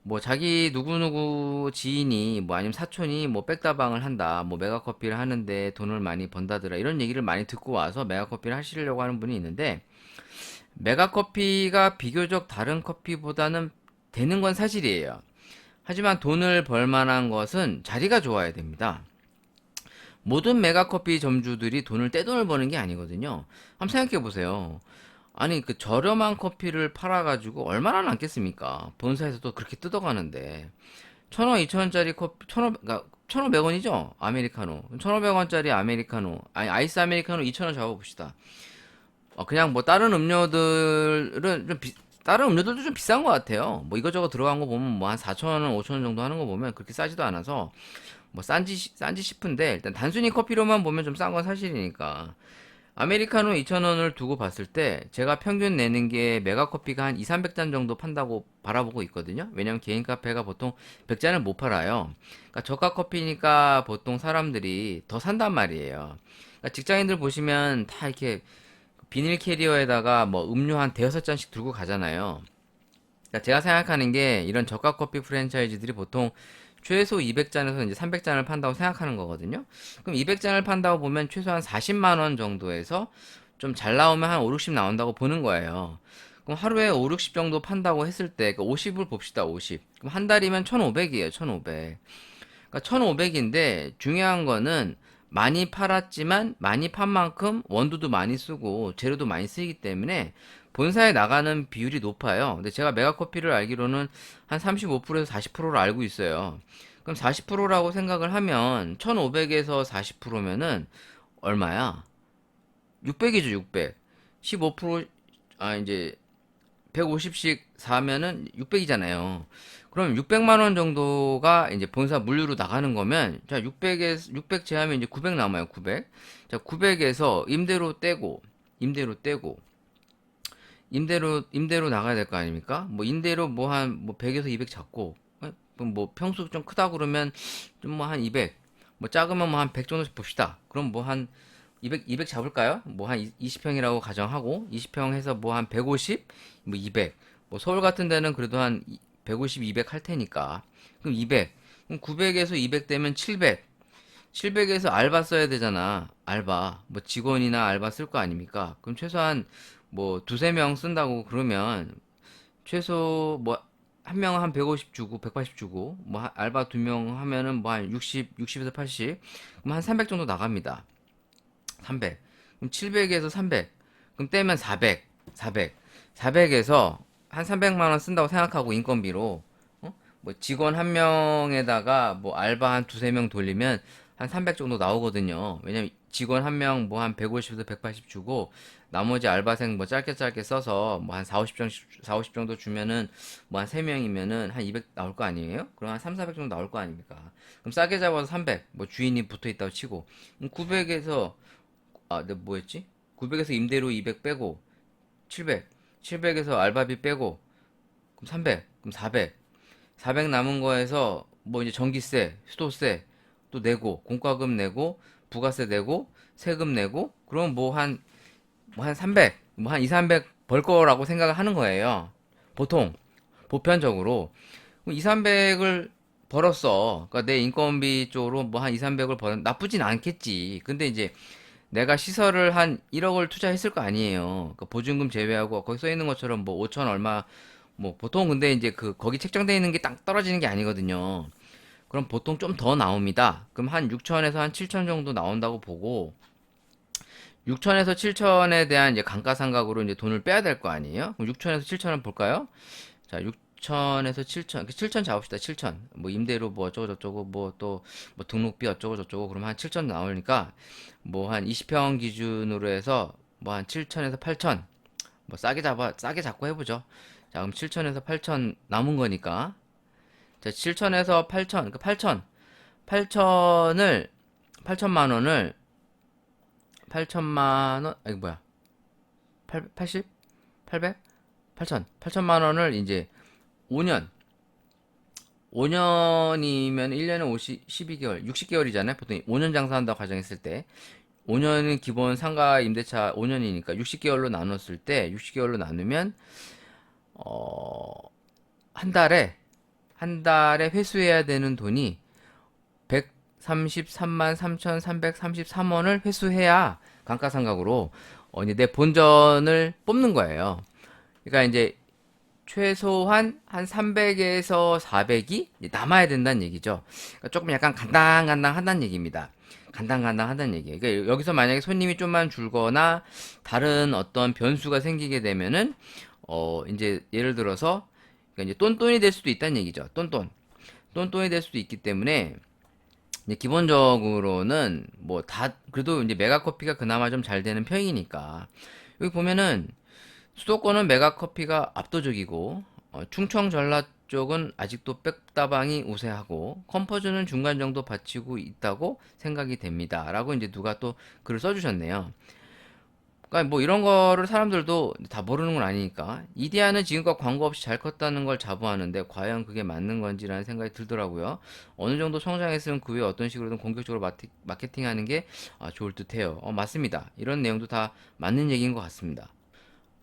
뭐 자기 누구누구 지인이 뭐 아니면 사촌이 뭐 백다방을 한다, 뭐 메가커피를 하는데 돈을 많이 번다더라, 이런 얘기를 많이 듣고 와서 메가커피를 하시려고 하는 분이 있는데, 메가커피가 비교적 다른 커피보다는 되는 건 사실이에요. 하지만 돈을 벌 만한 것은 자리가 좋아야 됩니다. 모든 메가커피 점주들이 떼돈을 버는 게 아니거든요. 한번 생각해 보세요. 아니, 그 저렴한 커피를 팔아가지고 얼마나 남겠습니까? 본사에서도 그렇게 뜯어가는데. 1,000원, 2,000원짜리 커피, 1,500, 그러니까 1,500원이죠? 아메리카노. 1,500원짜리 아메리카노. 아니, 아이스 아메리카노 2,000원 잡아봅시다. 그냥 뭐 다른 음료들은 다른 음료들도 좀 비싼 것 같아요. 뭐 이거저거 들어간 거 보면 뭐 한 4,000원, 5,000원 정도 하는 거 보면 그렇게 싸지도 않아서 뭐 싼지 싶은데, 일단 단순히 커피로만 보면 좀 싼 건 사실이니까. 아메리카노 2,000원을 두고 봤을 때 제가 평균 내는 게 메가커피가 한 2, 300잔 정도 판다고 바라보고 있거든요. 왜냐면 개인 카페가 보통 100잔을 못 팔아요. 그러니까 저가 커피니까 보통 사람들이 더 산단 말이에요. 그러니까 직장인들 보시면 다 이렇게 비닐 캐리어에다가 뭐 음료 한 대여섯 잔씩 들고 가잖아요. 그러니까 제가 생각하는 게 이런 저가 커피 프랜차이즈들이 보통 최소 200잔에서 이제 300잔을 판다고 생각하는 거거든요. 그럼 200잔을 판다고 보면 최소한 40만 원 정도에서 좀 잘 나오면 한 5, 60 나온다고 보는 거예요. 그럼 하루에 5, 60 정도 판다고 했을 때 50을 봅시다. 50. 그럼 한 달이면 1,500이에요. 1,500. 그러니까 1,500인데 중요한 거는 많이 팔았지만 많이 판 만큼 원두도 많이 쓰고 재료도 많이 쓰기 때문에 본사에 나가는 비율이 높아요. 근데 제가 메가커피를 알기로는 한 35%에서 40%를 알고 있어요. 그럼 40%라고 생각을 하면 1,500에서 40%면은 얼마야? 600이죠, 600. 15%, 이제 150씩 사면은 600이잖아요. 그럼 600만 원 정도가 이제 본사 물류로 나가는 거면, 자, 600 제하면 이제 900 남아요, 900. 자, 900에서 임대로 나가야 될 거 아닙니까? 뭐 임대로 뭐 한 뭐 100에서 200 잡고, 그럼 뭐 평수 좀 크다 그러면 좀 뭐 한 200, 뭐 작으면 뭐 한 100 정도 봅시다. 그럼 뭐 한 200 잡을까요? 뭐 한 20평이라고 가정하고 20평 해서 뭐 한 150, 뭐 200. 뭐 서울 같은 데는 그래도 한 150, 200 할 테니까. 그럼 200. 그럼 900에서 200 되면 700. 700에서 알바 써야 되잖아. 알바. 뭐 직원이나 알바 쓸 거 아닙니까? 그럼 최소한 뭐 두세 명 쓴다고 그러면 최소 뭐 한 명은 한 150 주고 180 주고 뭐 알바 두 명 하면은 뭐 한 60에서 80. 그럼 한 300 정도 나갑니다. 300. 그럼 700에서 300. 그럼 떼면 400. 400. 400에서 한 300만 원 쓴다고 생각하고 인건비로 뭐 직원 한 명에다가 뭐 알바 한 두세 명 돌리면 한 300 정도 나오거든요. 왜냐면 직원 한 명 뭐 한 150에서 180 주고 나머지 알바생 뭐 짧게 짧게 써서 뭐 한 4, 50 정도 주면은 뭐 한 3명이면은 한 200 나올 거 아니에요? 그럼 한 3, 400 정도 나올 거 아닙니까? 그럼 싸게 잡아서 300. 뭐 주인이 붙어 있다고 치고. 그럼 900에서 네, 뭐였지? 900에서 임대료 200 빼고 700. 700에서 알바비 빼고 그럼 300. 그럼 400. 400 남은 거에서 뭐 이제 전기세, 수도세 또 내고 공과금 내고 부가세 내고 세금 내고 그럼 뭐 한 300, 뭐 한 2, 300 벌 거라고 생각을 하는 거예요. 보통 보편적으로 2, 300을 벌었어. 그러니까 내 인건비 쪽으로 뭐 한 2, 300을 벌 나쁘진 않겠지. 근데 이제 내가 시설을 한 1억을 투자했을 거 아니에요. 그 보증금 제외하고 거기 써 있는 것처럼 뭐 5천 얼마 뭐 보통 근데 이제 거기 책정되어 있는 게 딱 떨어지는 게 아니거든요. 그럼 보통 좀 더 나옵니다. 그럼 한 6천에서 한 7천 정도 나온다고 보고 6천에서 7천에 대한 이제 감가상각으로 이제 돈을 빼야 될 거 아니에요? 그럼 6천에서 7천은 볼까요? 자, 6천에서 7천, 7천 잡읍시다. 7천. 뭐 임대료 뭐 어쩌고 저쩌고 뭐 또 뭐 등록비 어쩌고 저쩌고 그러면 한 7천 나오니까 뭐 한 20평 기준으로 해서 뭐 한 7천에서 8천. 뭐 싸게 잡고 해보죠. 자, 그럼 7천에서 8천 남은 거니까 자, 7천에서 8천, 그 8천만 원을 8천만 원, 아니 뭐야, 80, 800, 8천만 원을 이제 5년, 5년이면 1년에 12개월, 60개월이잖아요. 보통 5년 장사한다고 가정했을 때. 5년은 기본 상가 임대차 5년이니까 60개월로 나눴을 때, 60개월로 나누면, 어, 한 달에 회수해야 되는 돈이 133만 3,333원을 회수해야 감가상각으로 이제 내 본전을 뽑는 거예요. 그러니까 이제 최소한 한 300에서 400이 남아야 된다는 얘기죠. 그러니까 조금 약간 간당간당하다는 얘기입니다. 간당간당하다는 얘기예요. 그러니까 여기서 만약에 손님이 좀만 줄거나 다른 어떤 변수가 생기게 되면은 이제 예를 들어서 그러니까 이제 똔똔이 될 수도 있다는 얘기죠. 똔똔이 될 수도 있기 때문에 이제 기본적으로는 뭐 다 그래도 이제 메가커피가 그나마 좀 잘 되는 편이니까 여기 보면은 수도권은 메가커피가 압도적이고 충청 전라 쪽은 아직도 백다방이 우세하고 컴포즈는 중간 정도 받치고 있다고 생각이 됩니다. 라고 이제 누가 또 글을 써주셨네요. 그러니까 뭐 이런 거를 사람들도 다 모르는 건 아니니까 이디야는 지금껏 광고 없이 잘 컸다는 걸 자부하는데 과연 그게 맞는 건지라는 생각이 들더라고요. 어느 정도 성장했으면 그 후에 어떤 식으로든 공격적으로 마케팅하는 게 좋을 듯해요. 맞습니다. 이런 내용도 다 맞는 얘기인 것 같습니다.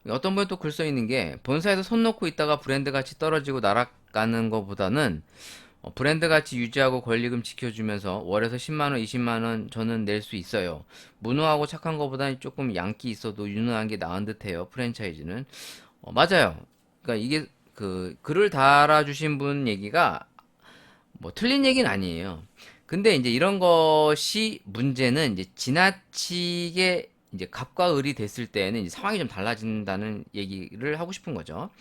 어떤 분이 또 글 써 있는 게 본사에서 손 놓고 있다가 브랜드 가치 떨어지고 날아가는 것보다는 브랜드 가치 유지하고 권리금 지켜주면서 월에서 10만원, 20만원 저는 낼 수 있어요. 무능하고 착한 것보다는 조금 양기 있어도 유능한 게 나은 듯해요. 프랜차이즈는. 맞아요. 그러니까 이게 그 글을 달아주신 분 얘기가 뭐 틀린 얘기는 아니에요. 근데 이제 이런 것이 문제는 이제 지나치게 이제 갑과 을이 됐을 때는 이제 상황이 좀 달라진다는 얘기를 하고 싶은 거죠.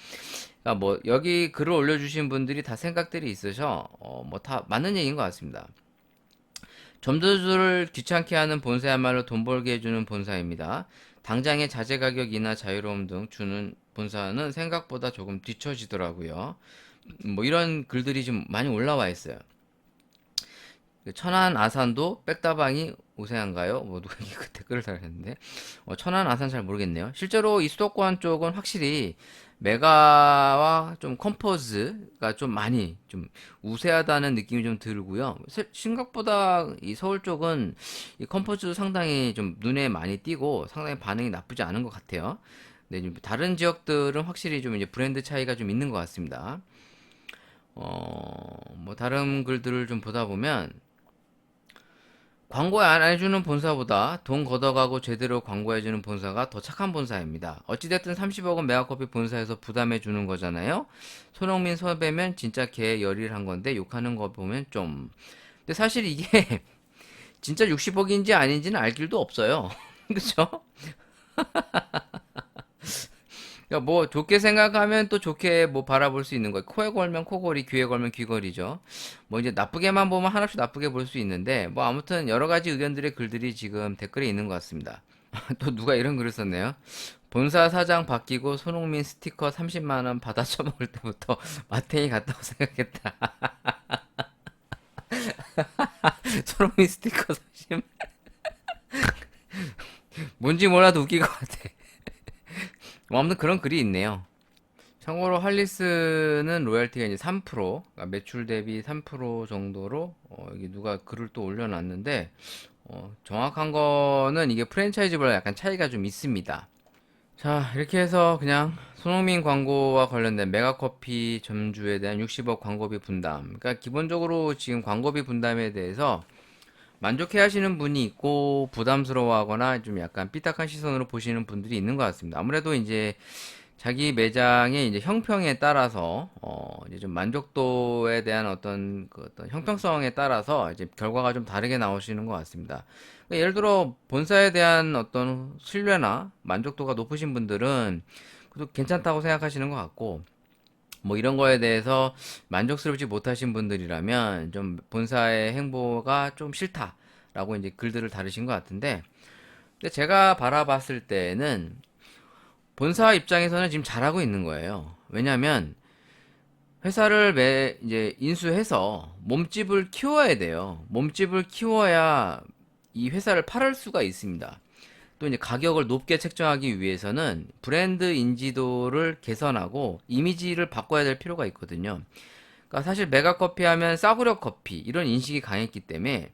그러니까 뭐 여기 글을 올려주신 분들이 다 생각들이 있으셔 뭐 다 맞는 얘기인 것 같습니다. 점주들을 귀찮게 하는 본사야말로 돈 벌게 해주는 본사입니다. 당장의 자재 가격이나 자유로움 등 주는 본사는 생각보다 조금 뒤처지더라고요. 뭐 이런 글들이 좀 많이 올라와 있어요. 천안 아산도 백다방이 우세한가요? 뭐 누가 그 댓글을 달았는데 천안 아산 잘 모르겠네요. 실제로 이 수도권 쪽은 확실히 메가와 좀 컴포즈가 좀 많이 좀 우세하다는 느낌이 좀 들고요. 생각보다 이 서울 쪽은 이 컴포즈 상당히 좀 눈에 많이 띄고 상당히 반응이 나쁘지 않은 것 같아요. 근데 좀 다른 지역들은 확실히 좀 이제 브랜드 차이가 좀 있는 것 같습니다. 뭐 다른 글들을 좀 보다 보면 광고 안 해주는 본사보다 돈 걷어가고 제대로 광고해주는 본사가 더 착한 본사입니다. 어찌됐든 30억은 메가커피 본사에서 부담해주는 거잖아요. 손흥민 섭외면 진짜 개 열일한 건데 욕하는 거 보면 좀. 근데 사실 이게 진짜 60억인지 아닌지는 알 길도 없어요. 그쵸? 그러니까 뭐 좋게 생각하면 또 좋게 뭐 바라볼 수 있는 거예요. 코에 걸면 코걸이, 귀에 걸면 귀걸이죠. 뭐 이제 나쁘게만 보면 하나씩 나쁘게 볼 수 있는데 뭐 아무튼 여러 가지 의견들의 글들이 지금 댓글에 있는 것 같습니다. 또 누가 이런 글을 썼네요. 본사 사장 바뀌고 손흥민 스티커 30만 원 받아 처먹을 때부터 마탱이 같다고 생각했다. 손흥민 스티커 30만 뭔지 몰라도 웃길 것 같아. 뭐 아무튼 그런 글이 있네요. 참고로 할리스는 로열티가 이제 3%, 그러니까 매출 대비 3% 정도로 여기 누가 글을 또 올려놨는데 정확한 거는 이게 프랜차이즈별로 약간 차이가 좀 있습니다. 자, 이렇게 해서 그냥 손흥민 광고와 관련된 메가커피 점주에 대한 60억 광고비 분담. 그러니까 기본적으로 지금 광고비 분담에 대해서 만족해 하시는 분이 있고 부담스러워하거나 좀 약간 삐딱한 시선으로 보시는 분들이 있는 것 같습니다. 아무래도 이제 자기 매장의 이제 형평에 따라서 이제 좀 만족도에 대한 어떤 그 어떤 형평성에 따라서 이제 결과가 좀 다르게 나오시는 것 같습니다. 그러니까 예를 들어 본사에 대한 어떤 신뢰나 만족도가 높으신 분들은 그래도 괜찮다고 생각하시는 것 같고 뭐 이런 거에 대해서 만족스럽지 못하신 분들이라면 좀 본사의 행보가 좀 싫다라고 이제 글들을 다루신 것 같은데 근데 제가 바라봤을 때는 본사 입장에서는 지금 잘하고 있는 거예요. 왜냐하면 회사를 이제 인수해서 몸집을 키워야 돼요. 몸집을 키워야 이 회사를 팔을 수가 있습니다. 또 이제 가격을 높게 책정하기 위해서는 브랜드 인지도를 개선하고 이미지를 바꿔야 될 필요가 있거든요. 그러니까 사실 메가커피 하면 싸구려 커피 이런 인식이 강했기 때문에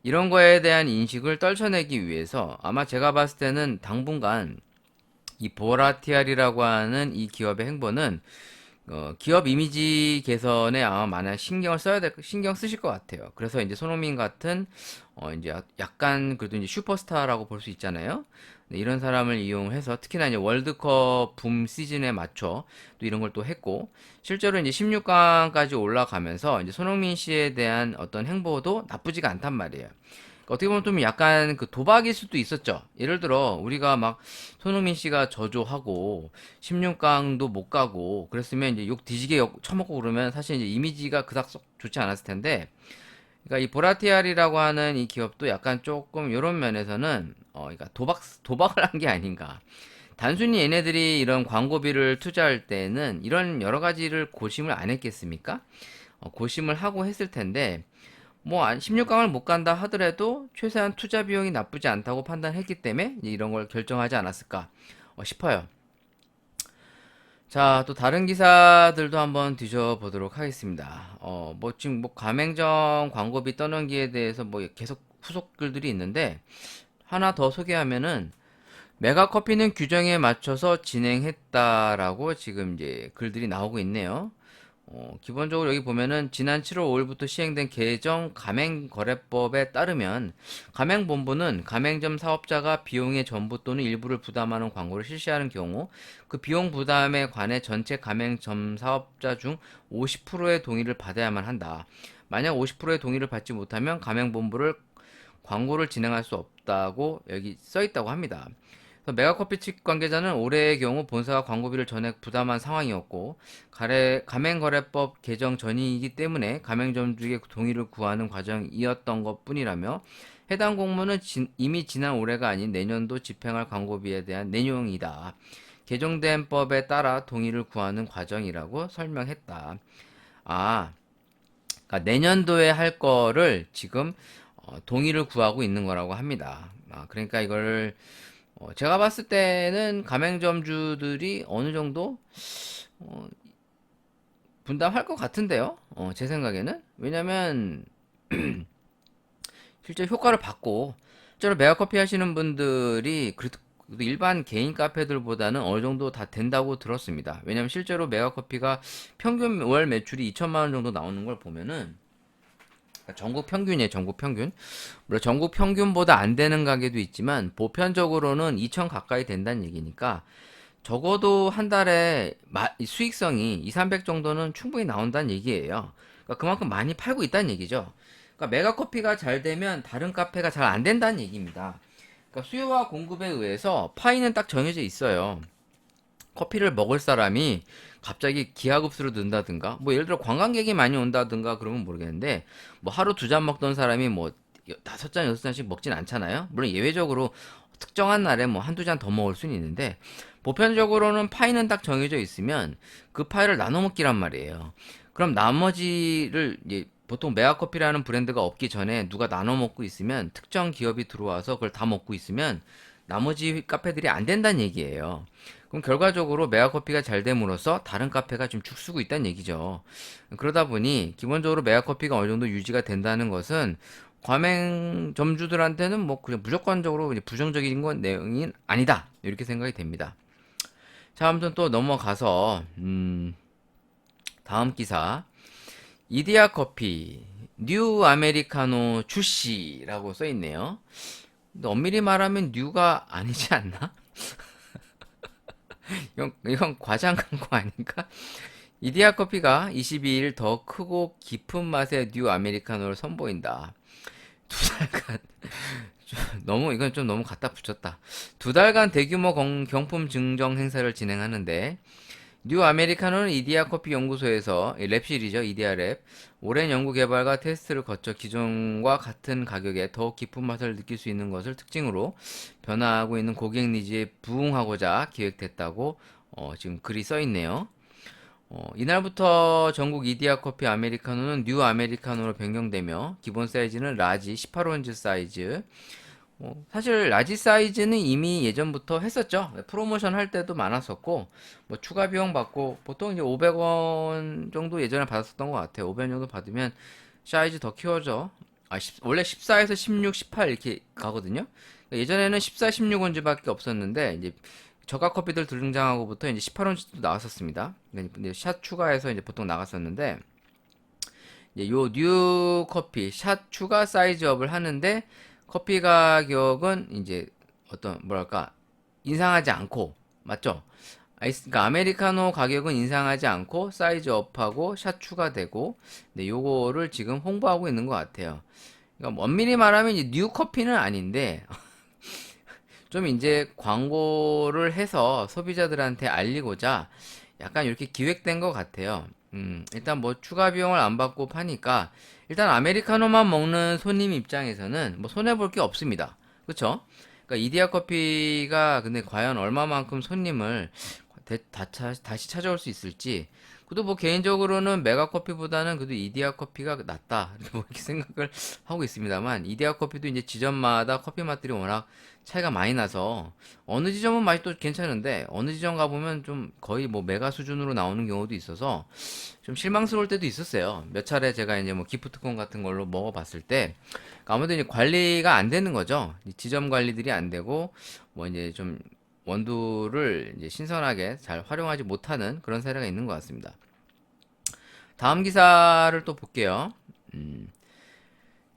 이런 거에 대한 인식을 떨쳐내기 위해서 아마 제가 봤을 때는 당분간 이 보라티알이라고 하는 이 기업의 행보는 기업 이미지 개선에 아마 많은 신경 쓰실 것 같아요. 그래서 이제 손흥민 같은, 이제 약간 그래도 이제 슈퍼스타라고 볼 수 있잖아요. 네, 이런 사람을 이용해서 특히나 이제 월드컵 붐 시즌에 맞춰 또 이런 걸 또 했고, 실제로 이제 16강까지 올라가면서 이제 손흥민 씨에 대한 어떤 행보도 나쁘지가 않단 말이에요. 어떻게 보면 좀 약간 그 도박일 수도 있었죠. 예를 들어 우리가 막 손흥민 씨가 저조하고 16강도 못 가고 그랬으면 이제 욕 뒤지게 처먹고 그러면 사실 이제 이미지가 그닥 썩 좋지 않았을 텐데, 그러니까 이 보라티알이라고 하는 이 기업도 약간 조금 이런 면에서는 그러니까 도박을 한 게 아닌가. 단순히 얘네들이 이런 광고비를 투자할 때는 이런 여러 가지를 고심을 안 했겠습니까? 고심을 하고 했을 텐데, 뭐 16강을 못 간다 하더라도 최소한 투자 비용이 나쁘지 않다고 판단했기 때문에 이런 걸 결정하지 않았을까 싶어요. 자, 또 다른 기사들도 한번 뒤져보도록 하겠습니다. 뭐 지금 뭐 가맹점 광고비 떠넘기에 대해서 뭐 계속 후속 글들이 있는데, 하나 더 소개하면은 메가커피는 규정에 맞춰서 진행했다라고 지금 이제 글들이 나오고 있네요. 기본적으로 여기 보면은 지난 7월 5일부터 시행된 개정 가맹거래법에 따르면 가맹본부는 가맹점 사업자가 비용의 전부 또는 일부를 부담하는 광고를 실시하는 경우 그 비용 부담에 관해 전체 가맹점 사업자 중 50%의 동의를 받아야만 한다. 만약 50%의 동의를 받지 못하면 가맹본부를 광고를 진행할 수 없다고 여기 써 있다고 합니다. 메가커피 측 관계자는 올해의 경우 본사가 광고비를 전액 부담한 상황이었고, 가맹거래법 개정 전이기 때문에 가맹점주에게 동의를 구하는 과정이었던 것 뿐이라며, 해당 공문은 이미 지난 올해가 아닌 내년도 집행할 광고비에 대한 내용이다. 개정된 법에 따라 동의를 구하는 과정이라고 설명했다. 아, 그러니까 내년도에 할 거를 지금 동의를 구하고 있는 거라고 합니다. 그러니까 이걸 제가 봤을 때는 가맹점주들이 어느 정도 어, 분담할 것 같은데요. 제 생각에는. 왜냐면 실제 효과를 받고 실제로 메가커피 하시는 분들이 그래도 일반 개인 카페들보다는 어느 정도 다 된다고 들었습니다. 왜냐면 실제로 메가커피가 평균 월 매출이 2천만 원 정도 나오는 걸 보면은, 전국 평균이에요, 전국 평균. 물론 전국 평균보다 안 되는 가게도 있지만 보편적으로는 2천 가까이 된다는 얘기니까 적어도 한 달에 수익성이 2, 300 정도는 충분히 나온다는 얘기예요. 그러니까 그만큼 많이 팔고 있다는 얘기죠. 그러니까 메가커피가 잘 되면 다른 카페가 잘 안 된다는 얘기입니다. 그러니까 수요와 공급에 의해서 파이는 딱 정해져 있어요. 커피를 먹을 사람이 갑자기 기하급수로 는다든가, 뭐 예를 들어 관광객이 많이 온다든가 그러면 모르겠는데, 뭐 하루 2잔 먹던 사람이 뭐 5잔, 6잔씩 먹진 않잖아요. 물론 예외적으로 특정한 날에 뭐 한두 잔 더 먹을 수는 있는데, 보편적으로는 파이는 딱 정해져 있으면 그 파이를 나눠 먹기란 말이에요. 그럼 나머지를 이제 보통 메가커피라는 브랜드가 없기 전에 누가 나눠 먹고 있으면, 특정 기업이 들어와서 그걸 다 먹고 있으면 나머지 카페들이 안 된다는 얘기예요. 그럼 결과적으로 메가커피가 잘 됨으로써 다른 카페가 좀 죽쓰고 있다는 얘기죠. 그러다 보니 기본적으로 메가커피가 어느 정도 유지가 된다는 것은 과맹점주들한테는 뭐 그냥 무조건적으로 부정적인 건 내용이 아니다, 이렇게 생각이 됩니다. 자, 아무튼 또 넘어가서 다음 기사, 이디야 커피 뉴 아메리카노 출시라고 써 있네요. 근데 엄밀히 말하면 뉴가 아니지 않나? 이건 과장 광고 아닌가? 이디야 커피가 22일 더 크고 깊은 맛의 뉴 아메리카노를 선보인다. 2달간 이건 좀 너무 갖다 붙였다. 2달간 대규모 경품 증정 행사를 진행하는데, 뉴 아메리카노는 이디야 커피 연구소에서 랩실이죠, 이디야 랩. 오랜 연구 개발과 테스트를 거쳐 기존과 같은 가격에 더욱 깊은 맛을 느낄 수 있는 것을 특징으로 변화하고 있는 고객 니즈에 부응하고자 기획됐다고 지금 글이 써 있네요. 이날부터 전국 이디야 커피 아메리카노는 뉴 아메리카노로 변경되며 기본 사이즈는 라지 18온즈 사이즈. 사실 라지 사이즈는 이미 예전부터 했었죠. 프로모션 할 때도 많았었고, 뭐 추가 비용 받고 보통 이제 500원 정도 예전에 받았었던 것 같아요. 500원 정도 받으면 사이즈 더 키워져. 원래 14에서 16, 18 이렇게 가거든요. 예전에는 14, 16온즈밖에 없었는데 이제 저가 커피들 등장하고부터 이제 18온즈도 나왔었습니다. 근데 샷 추가해서 이제 보통 나갔었는데 이제 요 뉴 커피 샷 추가 사이즈업을 하는데 커피 가격은 이제 어떤 뭐랄까 인상하지 않고 맞죠? 그러니까 아메리카노 가격은 인상하지 않고 사이즈 업하고 샷 추가되고 네, 요거를 지금 홍보하고 있는 것 같아요. 그러니까 엄밀히 말하면 이제 뉴 커피는 아닌데 좀 이제 광고를 해서 소비자들한테 알리고자 약간 이렇게 기획된 것 같아요. 일단 뭐 추가 비용을 안 받고 파니까 일단 아메리카노만 먹는 손님 입장에서는 뭐 손해볼 게 없습니다. 그쵸? 그러니까 이디야 커피가 근데 과연 얼마만큼 손님을 다시 찾아올 수 있을지 그래도 뭐 개인적으로는 메가 커피보다는 그래도 이디야 커피가 낫다 뭐 이렇게 생각을 하고 있습니다만 이디야 커피도 이제 지점마다 커피 맛들이 워낙 차이가 많이 나서 어느 지점은 맛이 또 괜찮은데 어느 지점 가보면 좀 거의 뭐 메가 수준으로 나오는 경우도 있어서 좀 실망스러울 때도 있었어요. 몇 차례 제가 이제 뭐 기프트콘 같은 걸로 먹어봤을 때 아무래도 이제 관리가 안 되는 거죠. 이 지점 관리들이 안 되고 뭐 이제 좀 원두를 이제 신선하게 잘 활용하지 못하는 그런 사례가 있는 것 같습니다. 다음 기사를 또 볼게요.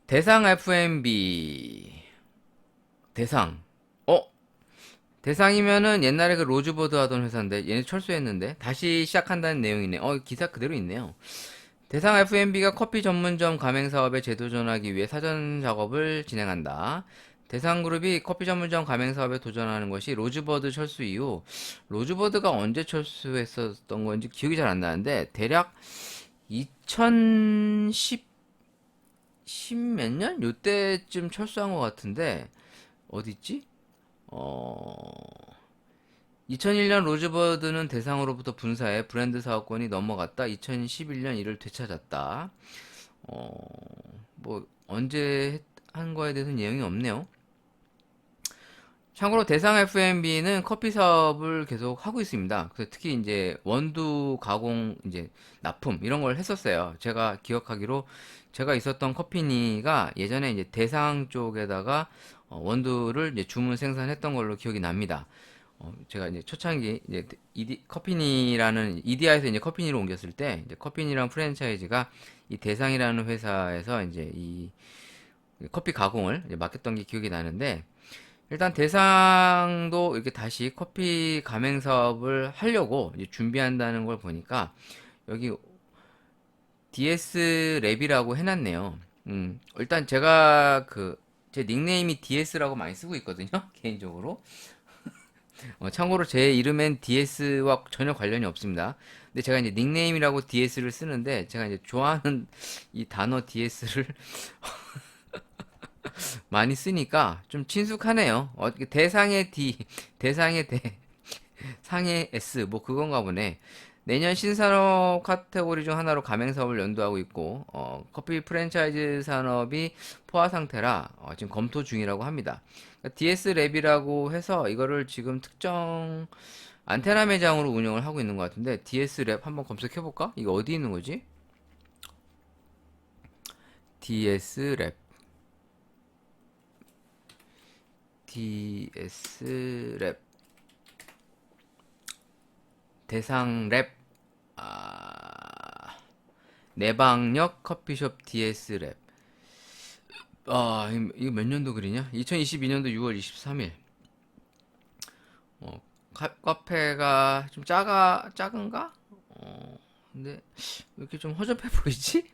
대상 FMB 대상. 어? 대상이면은 옛날에 그 로즈버드 하던 회사인데 얘네 철수했는데 다시 시작한다는 내용이네. 기사 그대로 있네요. 대상 FMB가 커피 전문점 가맹 사업에 재도전하기 위해 사전 작업을 진행한다. 대상그룹이 커피 전문점 가맹 사업에 도전하는 것이 로즈버드 철수 이후 로즈버드가 언제 철수했었던 건지 기억이 잘 안 나는데 대략 2010 몇 년? 요때쯤 철수한 것 같은데 어딨지? 2001년 로즈버드는 대상으로부터 분사해 브랜드 사업권이 넘어갔다. 2011년 이를 되찾았다. 뭐 언제 한 거에 대해서는 내용이 없네요. 참고로 대상 FMB는 커피 사업을 계속 하고 있습니다. 그래서 특히 이제 원두 가공 이제 납품 이런 걸 했었어요. 제가 기억하기로 제가 있었던 커피니가 예전에 이제 대상 쪽에다가 원두를 이제 주문 생산했던 걸로 기억이 납니다. 제가 이제 초창기 이제 커피니라는 이디야에서 이제 커피니로 옮겼을 때 이제 커피니랑 프랜차이즈가 이 대상이라는 회사에서 이제 이 커피 가공을 이제 맡겼던 게 기억이 나는데 일단 대상도 이렇게 다시 커피 가맹 사업을 하려고 이제 준비한다는 걸 보니까 여기 DS 랩이라고 해놨네요. 일단 제가 제 닉네임이 DS라고 많이 쓰고 있거든요. 개인적으로. 참고로 제 이름엔 DS와 전혀 관련이 없습니다. 근데 제가 이제 닉네임이라고 DS를 쓰는데 제가 이제 좋아하는 이 단어 DS를 많이 쓰니까 좀 친숙하네요. 대상의 D, 대상의 대, 상의 S, 뭐 그건가 보네. 내년 신산업 카테고리 중 하나로 가맹 사업을 연두하고 있고, 커피 프랜차이즈 산업이 포화 상태라 지금 검토 중이라고 합니다. DS 랩이라고 해서 이거를 지금 특정 안테나 매장으로 운영을 하고 있는 것 같은데 DS 랩 한번 검색해 볼까? 이거 어디 있는 거지? DS 랩, DS 랩, 대상 랩, 내방역 커피숍 DS 랩. 이거 몇 년도 글이냐? 2022년도 6월 23일. 카페가 좀 작은가? 근데 왜 이렇게 좀 허접해 보이지?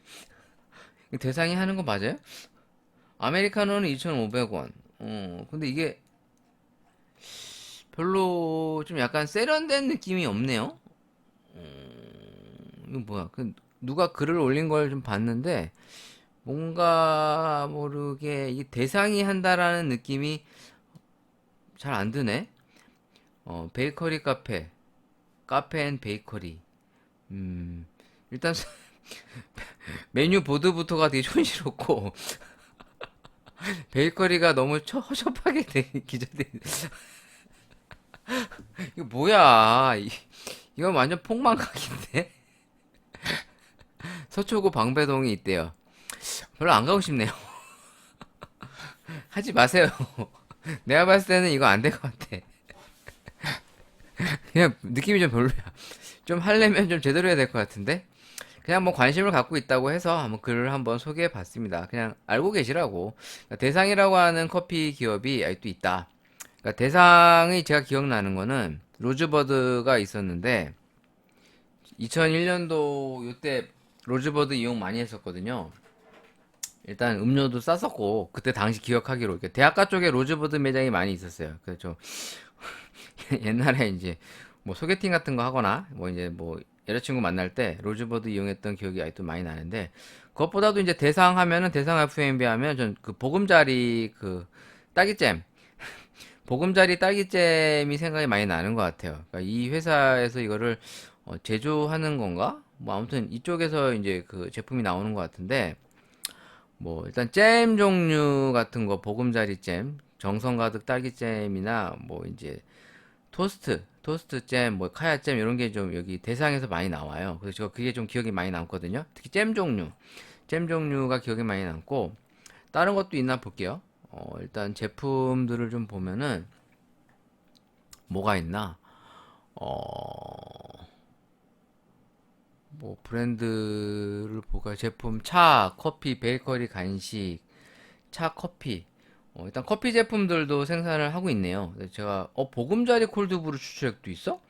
대상이 하는 거 맞아요? 아메리카노는 2,500원. 근데 이게 별로 좀 약간 세련된 느낌이 없네요. 이거 뭐야? 누가 글을 올린 걸 좀 봤는데 뭔가 모르게 이 대상이 한다라는 느낌이 잘 안 드네. 베이커리 카페, 카페 앤 베이커리. 일단 메뉴 보드부터가 되게 촌스럽고 베이커리가 너무 허접하게 기재돼. 이거 뭐야? 이건 완전 폭망각인데? 서초구 방배동이 있대요. 별로 안 가고 싶네요. 하지 마세요. 내가 봤을 때는 이거 안 될 것 같아. 그냥 느낌이 좀 별로야. 좀 하려면 좀 제대로 해야 될 것 같은데? 그냥 뭐 관심을 갖고 있다고 해서 한번 글을 한번 소개해 봤습니다. 그냥 알고 계시라고. 그러니까 대상이라고 하는 커피 기업이 아직도 있다. 그러니까 대상이 제가 기억나는 거는 로즈버드가 있었는데 2001년도 요때 로즈버드 이용 많이 했었거든요. 일단 음료도 쌌었고 그때 당시 기억하기로 이렇게 대학가 쪽에 로즈버드 매장이 많이 있었어요. 그래서 좀 옛날에 이제 뭐 소개팅 같은 거 하거나 뭐 이제 뭐 여자친구 만날 때 로즈버드 이용했던 기억이 아직도 많이 나는데 그것보다도 이제 대상 하면은 대상 FMB 하면 전 그 보금자리 그 딸기잼 보금자리 딸기잼이 생각이 많이 나는 것 같아요. 그러니까 이 회사에서 이거를 제조하는 건가? 뭐 아무튼 이쪽에서 이제 그 제품이 나오는 것 같은데 뭐 일단 잼 종류 같은 거 보금자리 잼, 정성 가득 딸기잼이나 뭐 이제 토스트 잼, 뭐 카야 잼 이런 게 좀 여기 대상에서 많이 나와요. 그래서 저 그게 좀 기억이 많이 남거든요. 특히 잼 종류가 기억이 많이 남고 다른 것도 있나 볼게요. 일단 제품들을 좀 보면은 뭐가 있나? 어, 뭐 브랜드를 볼까요? 제품 차, 커피, 베이커리, 간식, 차, 커피. 일단 커피 제품들도 생산을 하고 있네요. 그래서 제가 보금자리 콜드브루 추출액도 있어?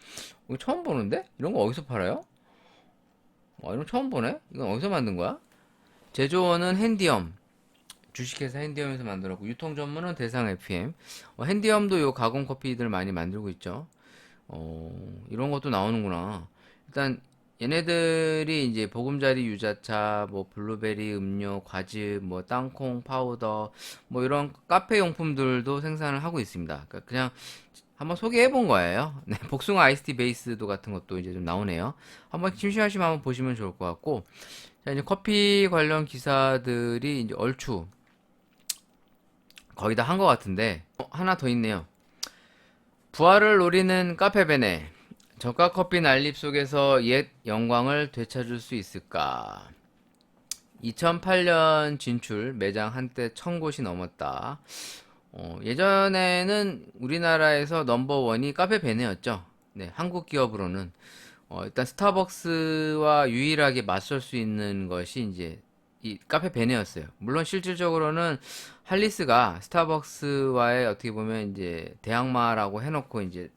이거 처음 보는데? 이런 거 어디서 팔아요? 이런 거 처음 보네? 이건 어디서 만든 거야? 제조원은 핸디엄. 주식회사 핸디엄에서 만들었고 유통 전문은 대상 FM. 핸디엄도 요 가공 커피들 많이 만들고 있죠. 이런 것도 나오는구나. 일단 얘네들이 이제 보금자리 유자차, 뭐 블루베리 음료, 과즙, 뭐 땅콩 파우더, 뭐 이런 카페 용품들도 생산을 하고 있습니다. 그러니까 그냥 한번 소개해 본 거예요. 네, 복숭아 아이스티 베이스도 같은 것도 이제 좀 나오네요. 한번 심심하시면 한번 보시면 좋을 것 같고, 자 이제 커피 관련 기사들이 이제 얼추 거의 다 한 것 같은데 하나 더 있네요. 부활을 노리는 카페베네. 저가 커피 난립 속에서 옛 영광을 되찾을 수 있을까? 2008년 진출, 매장 한때 1000곳이 넘었다. 예전에는 우리나라에서 넘버원이 카페베네였죠. 네, 한국 기업으로는. 일단 스타벅스와 유일하게 맞설 수 있는 것이 이제 이 카페베네였어요. 물론 실질적으로는 할리스가 스타벅스와의 어떻게 보면 이제 대항마라고 해놓고 이제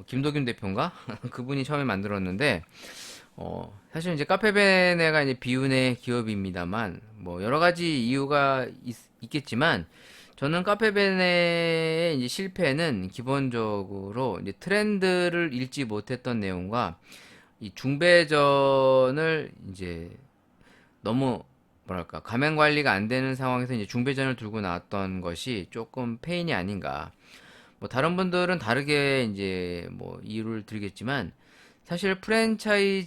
김도균 대표인가? 그분이 처음에 만들었는데, 사실 이제 카페베네가 이제 비운의 기업입니다만, 뭐 여러 가지 이유가 겠지만 저는 카페베네의 이제 실패는 기본적으로 이제 트렌드를 읽지 못했던 내용과 이 중배전을 이제 너무 뭐랄까 가맹 관리가 안 되는 상황에서 이제 중배전을 들고 나왔던 것이 조금 페인이 아닌가. 뭐 다른 분들은 다르게 이제 뭐 이유를 들겠지만 사실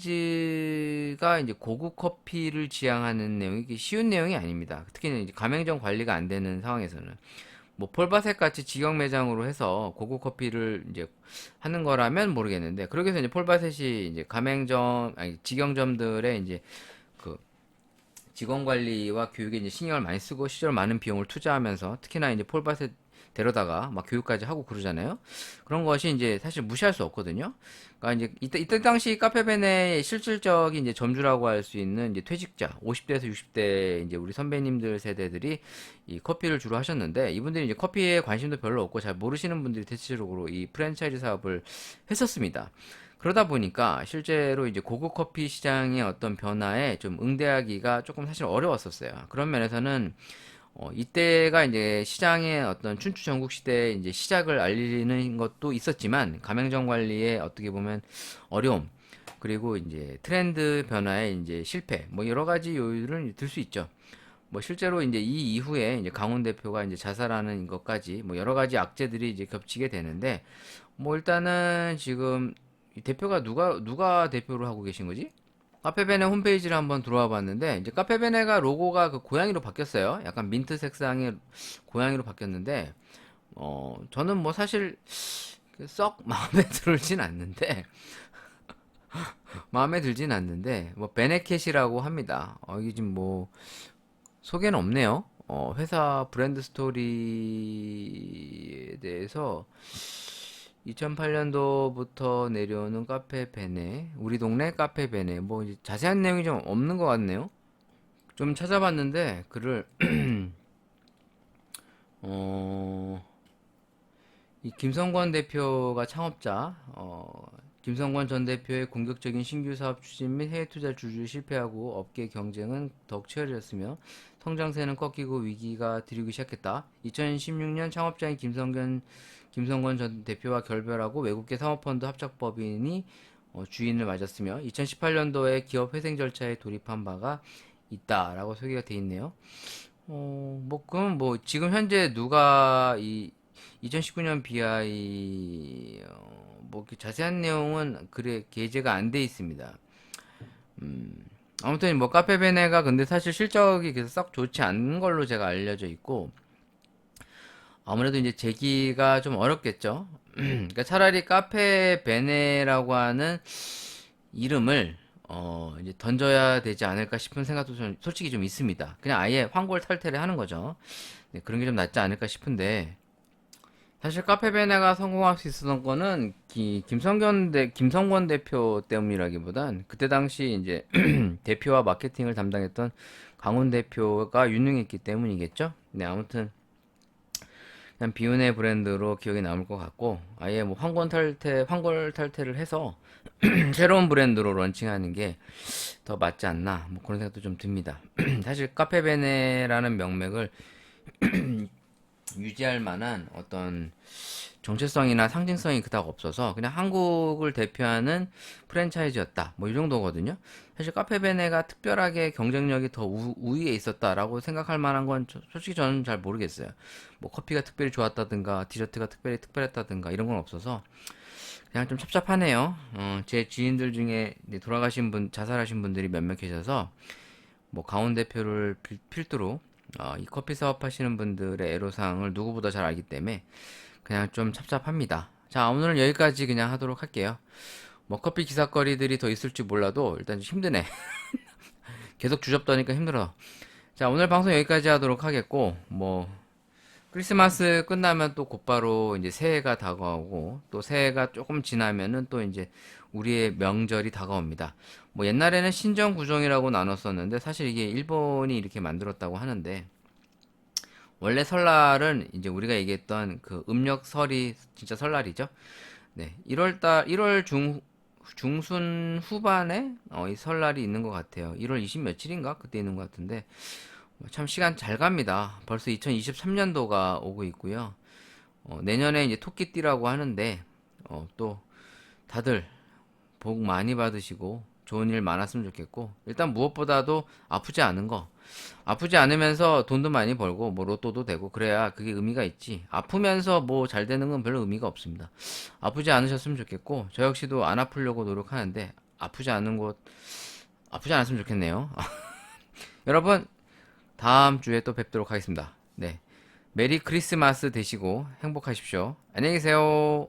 프랜차이즈가 이제 고급 커피를 지향하는 내용이 이게 쉬운 내용이 아닙니다. 특히는 이제 가맹점 관리가 안 되는 상황에서는 뭐 폴바셋 같이 직영 매장으로 해서 고급 커피를 이제 하는 거라면 모르겠는데 그렇게 해서 이제 폴바셋이 이제 가맹점 아니 직영점들의 이제 그 직원 관리와 교육에 이제 신경을 많이 쓰고 실제로 많은 비용을 투자하면서 특히나 이제 폴바셋 데려다가 막 교육까지 하고 그러잖아요. 그런 것이 이제 사실 무시할 수 없거든요. 그러니까 이제 이때 당시 카페벤의 실질적인 이제 점주라고 할 수 있는 이제 퇴직자 50대에서 60대 이제 우리 선배님들 세대들이 이 커피를 주로 하셨는데 이분들이 이제 커피에 관심도 별로 없고 잘 모르시는 분들이 대체적으로 이 프랜차이즈 사업을 했었습니다. 그러다 보니까 실제로 이제 고급 커피 시장의 어떤 변화에 좀 응대하기가 조금 사실 어려웠었어요. 그런 면에서는 이때가 이제 시장의 어떤 춘추 전국 시대의 이제 시작을 알리는 것도 있었지만 가맹점 관리에 어떻게 보면 어려움 그리고 이제 트렌드 변화에 이제 실패 뭐 여러 가지 요인을 들 수 있죠. 뭐 실제로 이제 이 이후에 이제 강훈 대표가 이제 자살하는 것까지 뭐 여러 가지 악재들이 이제 겹치게 되는데 뭐 일단은 지금 이 대표가 누가 대표를 하고 계신 거지? 카페베네 홈페이지를 한번 들어와 봤는데, 이제 카페베네가 로고가 그 고양이로 바뀌었어요. 약간 민트 색상의 고양이로 바뀌었는데, 저는 뭐 사실 썩 마음에 들진 않는데, 마음에 들진 않는데, 뭐, 베네켓이라고 합니다. 이게 지금 뭐, 소개는 없네요. 회사 브랜드 스토리에 대해서 2008년도부터 내려오는 카페 베네, 우리 동네 카페 베네, 뭐, 이제 자세한 내용이 좀 없는 것 같네요. 좀 찾아봤는데, 글을, 어, 이 김성권 대표가 창업자, 김성권 전 대표의 공격적인 신규 사업 추진 및 해외 투자 주주 실패하고 업계 경쟁은 더욱 치열해졌으며 성장세는 꺾이고 위기가 들이기 시작했다. 2016년 창업자인 김성권 전 대표와 결별하고 외국계 사모펀드 합작법인이 주인을 맞았으며 2018년도에 기업 회생 절차에 돌입한 바가 있다라고 소개가 돼 있네요. 뭐 그럼 뭐 지금 현재 누가 이 2019년 BI 뭐 자세한 내용은 그래 게재가 안 돼 있습니다. 아무튼 뭐 카페베네가 근데 사실 실적이 그래서 썩 좋지 않은 걸로 제가 알려져 있고 아무래도 이제 재기가 좀 어렵겠죠. 그러니까 차라리 카페베네라고 하는 이름을 이제 던져야 되지 않을까 싶은 생각도 좀 솔직히 좀 있습니다. 그냥 아예 황골 탈퇴를 하는 거죠. 네, 그런 게 좀 낫지 않을까 싶은데 사실 카페베네가 성공할 수 있었던 거는 김성권 대표 때문이라기보단 그때 당시 이제 대표와 마케팅을 담당했던 강훈 대표가 유능했기 때문이겠죠. 네, 아무튼 그냥 비운의 브랜드로 기억에 남을 것 같고 아예 뭐 황골 탈퇴를 해서 새로운 브랜드로 런칭하는 게 더 맞지 않나 뭐 그런 생각도 좀 듭니다. 사실 카페베네라는 명맥을 유지할 만한 어떤 정체성이나 상징성이 그닥 없어서 그냥 한국을 대표하는 프랜차이즈였다. 뭐 이 정도거든요. 사실 카페베네가 특별하게 경쟁력이 더 우위에 있었다라고 생각할 만한 건 솔직히 저는 잘 모르겠어요. 뭐 커피가 특별히 좋았다든가 디저트가 특별했다든가 이런 건 없어서 그냥 좀 찹찹하네요. 제 지인들 중에 이제 돌아가신 분, 자살하신 분들이 몇몇 계셔서 뭐 강원 대표를 필두로 이 커피 사업 하시는 분들의 애로사항을 누구보다 잘 알기 때문에 그냥 좀 찹찹합니다. 자, 오늘은 여기까지 그냥 하도록 할게요. 뭐 커피 기사거리들이 더 있을지 몰라도 일단 좀 힘드네. 계속 주접떠니까 힘들어. 자, 오늘 방송 여기까지 하도록 하겠고 뭐 크리스마스 끝나면 또 곧바로 이제 새해가 다가오고 또 새해가 조금 지나면은 또 이제 우리의 명절이 다가옵니다. 뭐 옛날에는 신정 구정이라고 나눴었는데 사실 이게 일본이 이렇게 만들었다고 하는데 원래 설날은 이제 우리가 얘기했던 그 음력설이 진짜 설날이죠. 네, 1월 중순 후반에 이 설날이 있는 것 같아요. 1월 20 며칠인가 그때 있는 것 같은데 참 시간 잘 갑니다. 벌써 2023년도가 오고 있고요. 내년에 이제 토끼띠라고 하는데 또 다들 복 많이 받으시고 좋은 일 많았으면 좋겠고 일단 무엇보다도 아프지 않으면서 돈도 많이 벌고 뭐 로또도 되고 그래야 그게 의미가 있지. 아프면서 뭐 잘 되는 건 별로 의미가 없습니다. 아프지 않으셨으면 좋겠고 저 역시도 안 아프려고 노력하는데 아프지 않았으면 좋겠네요. 여러분 다음 주에 또 뵙도록 하겠습니다. 네. 메리 크리스마스 되시고 행복하십시오. 안녕히 계세요.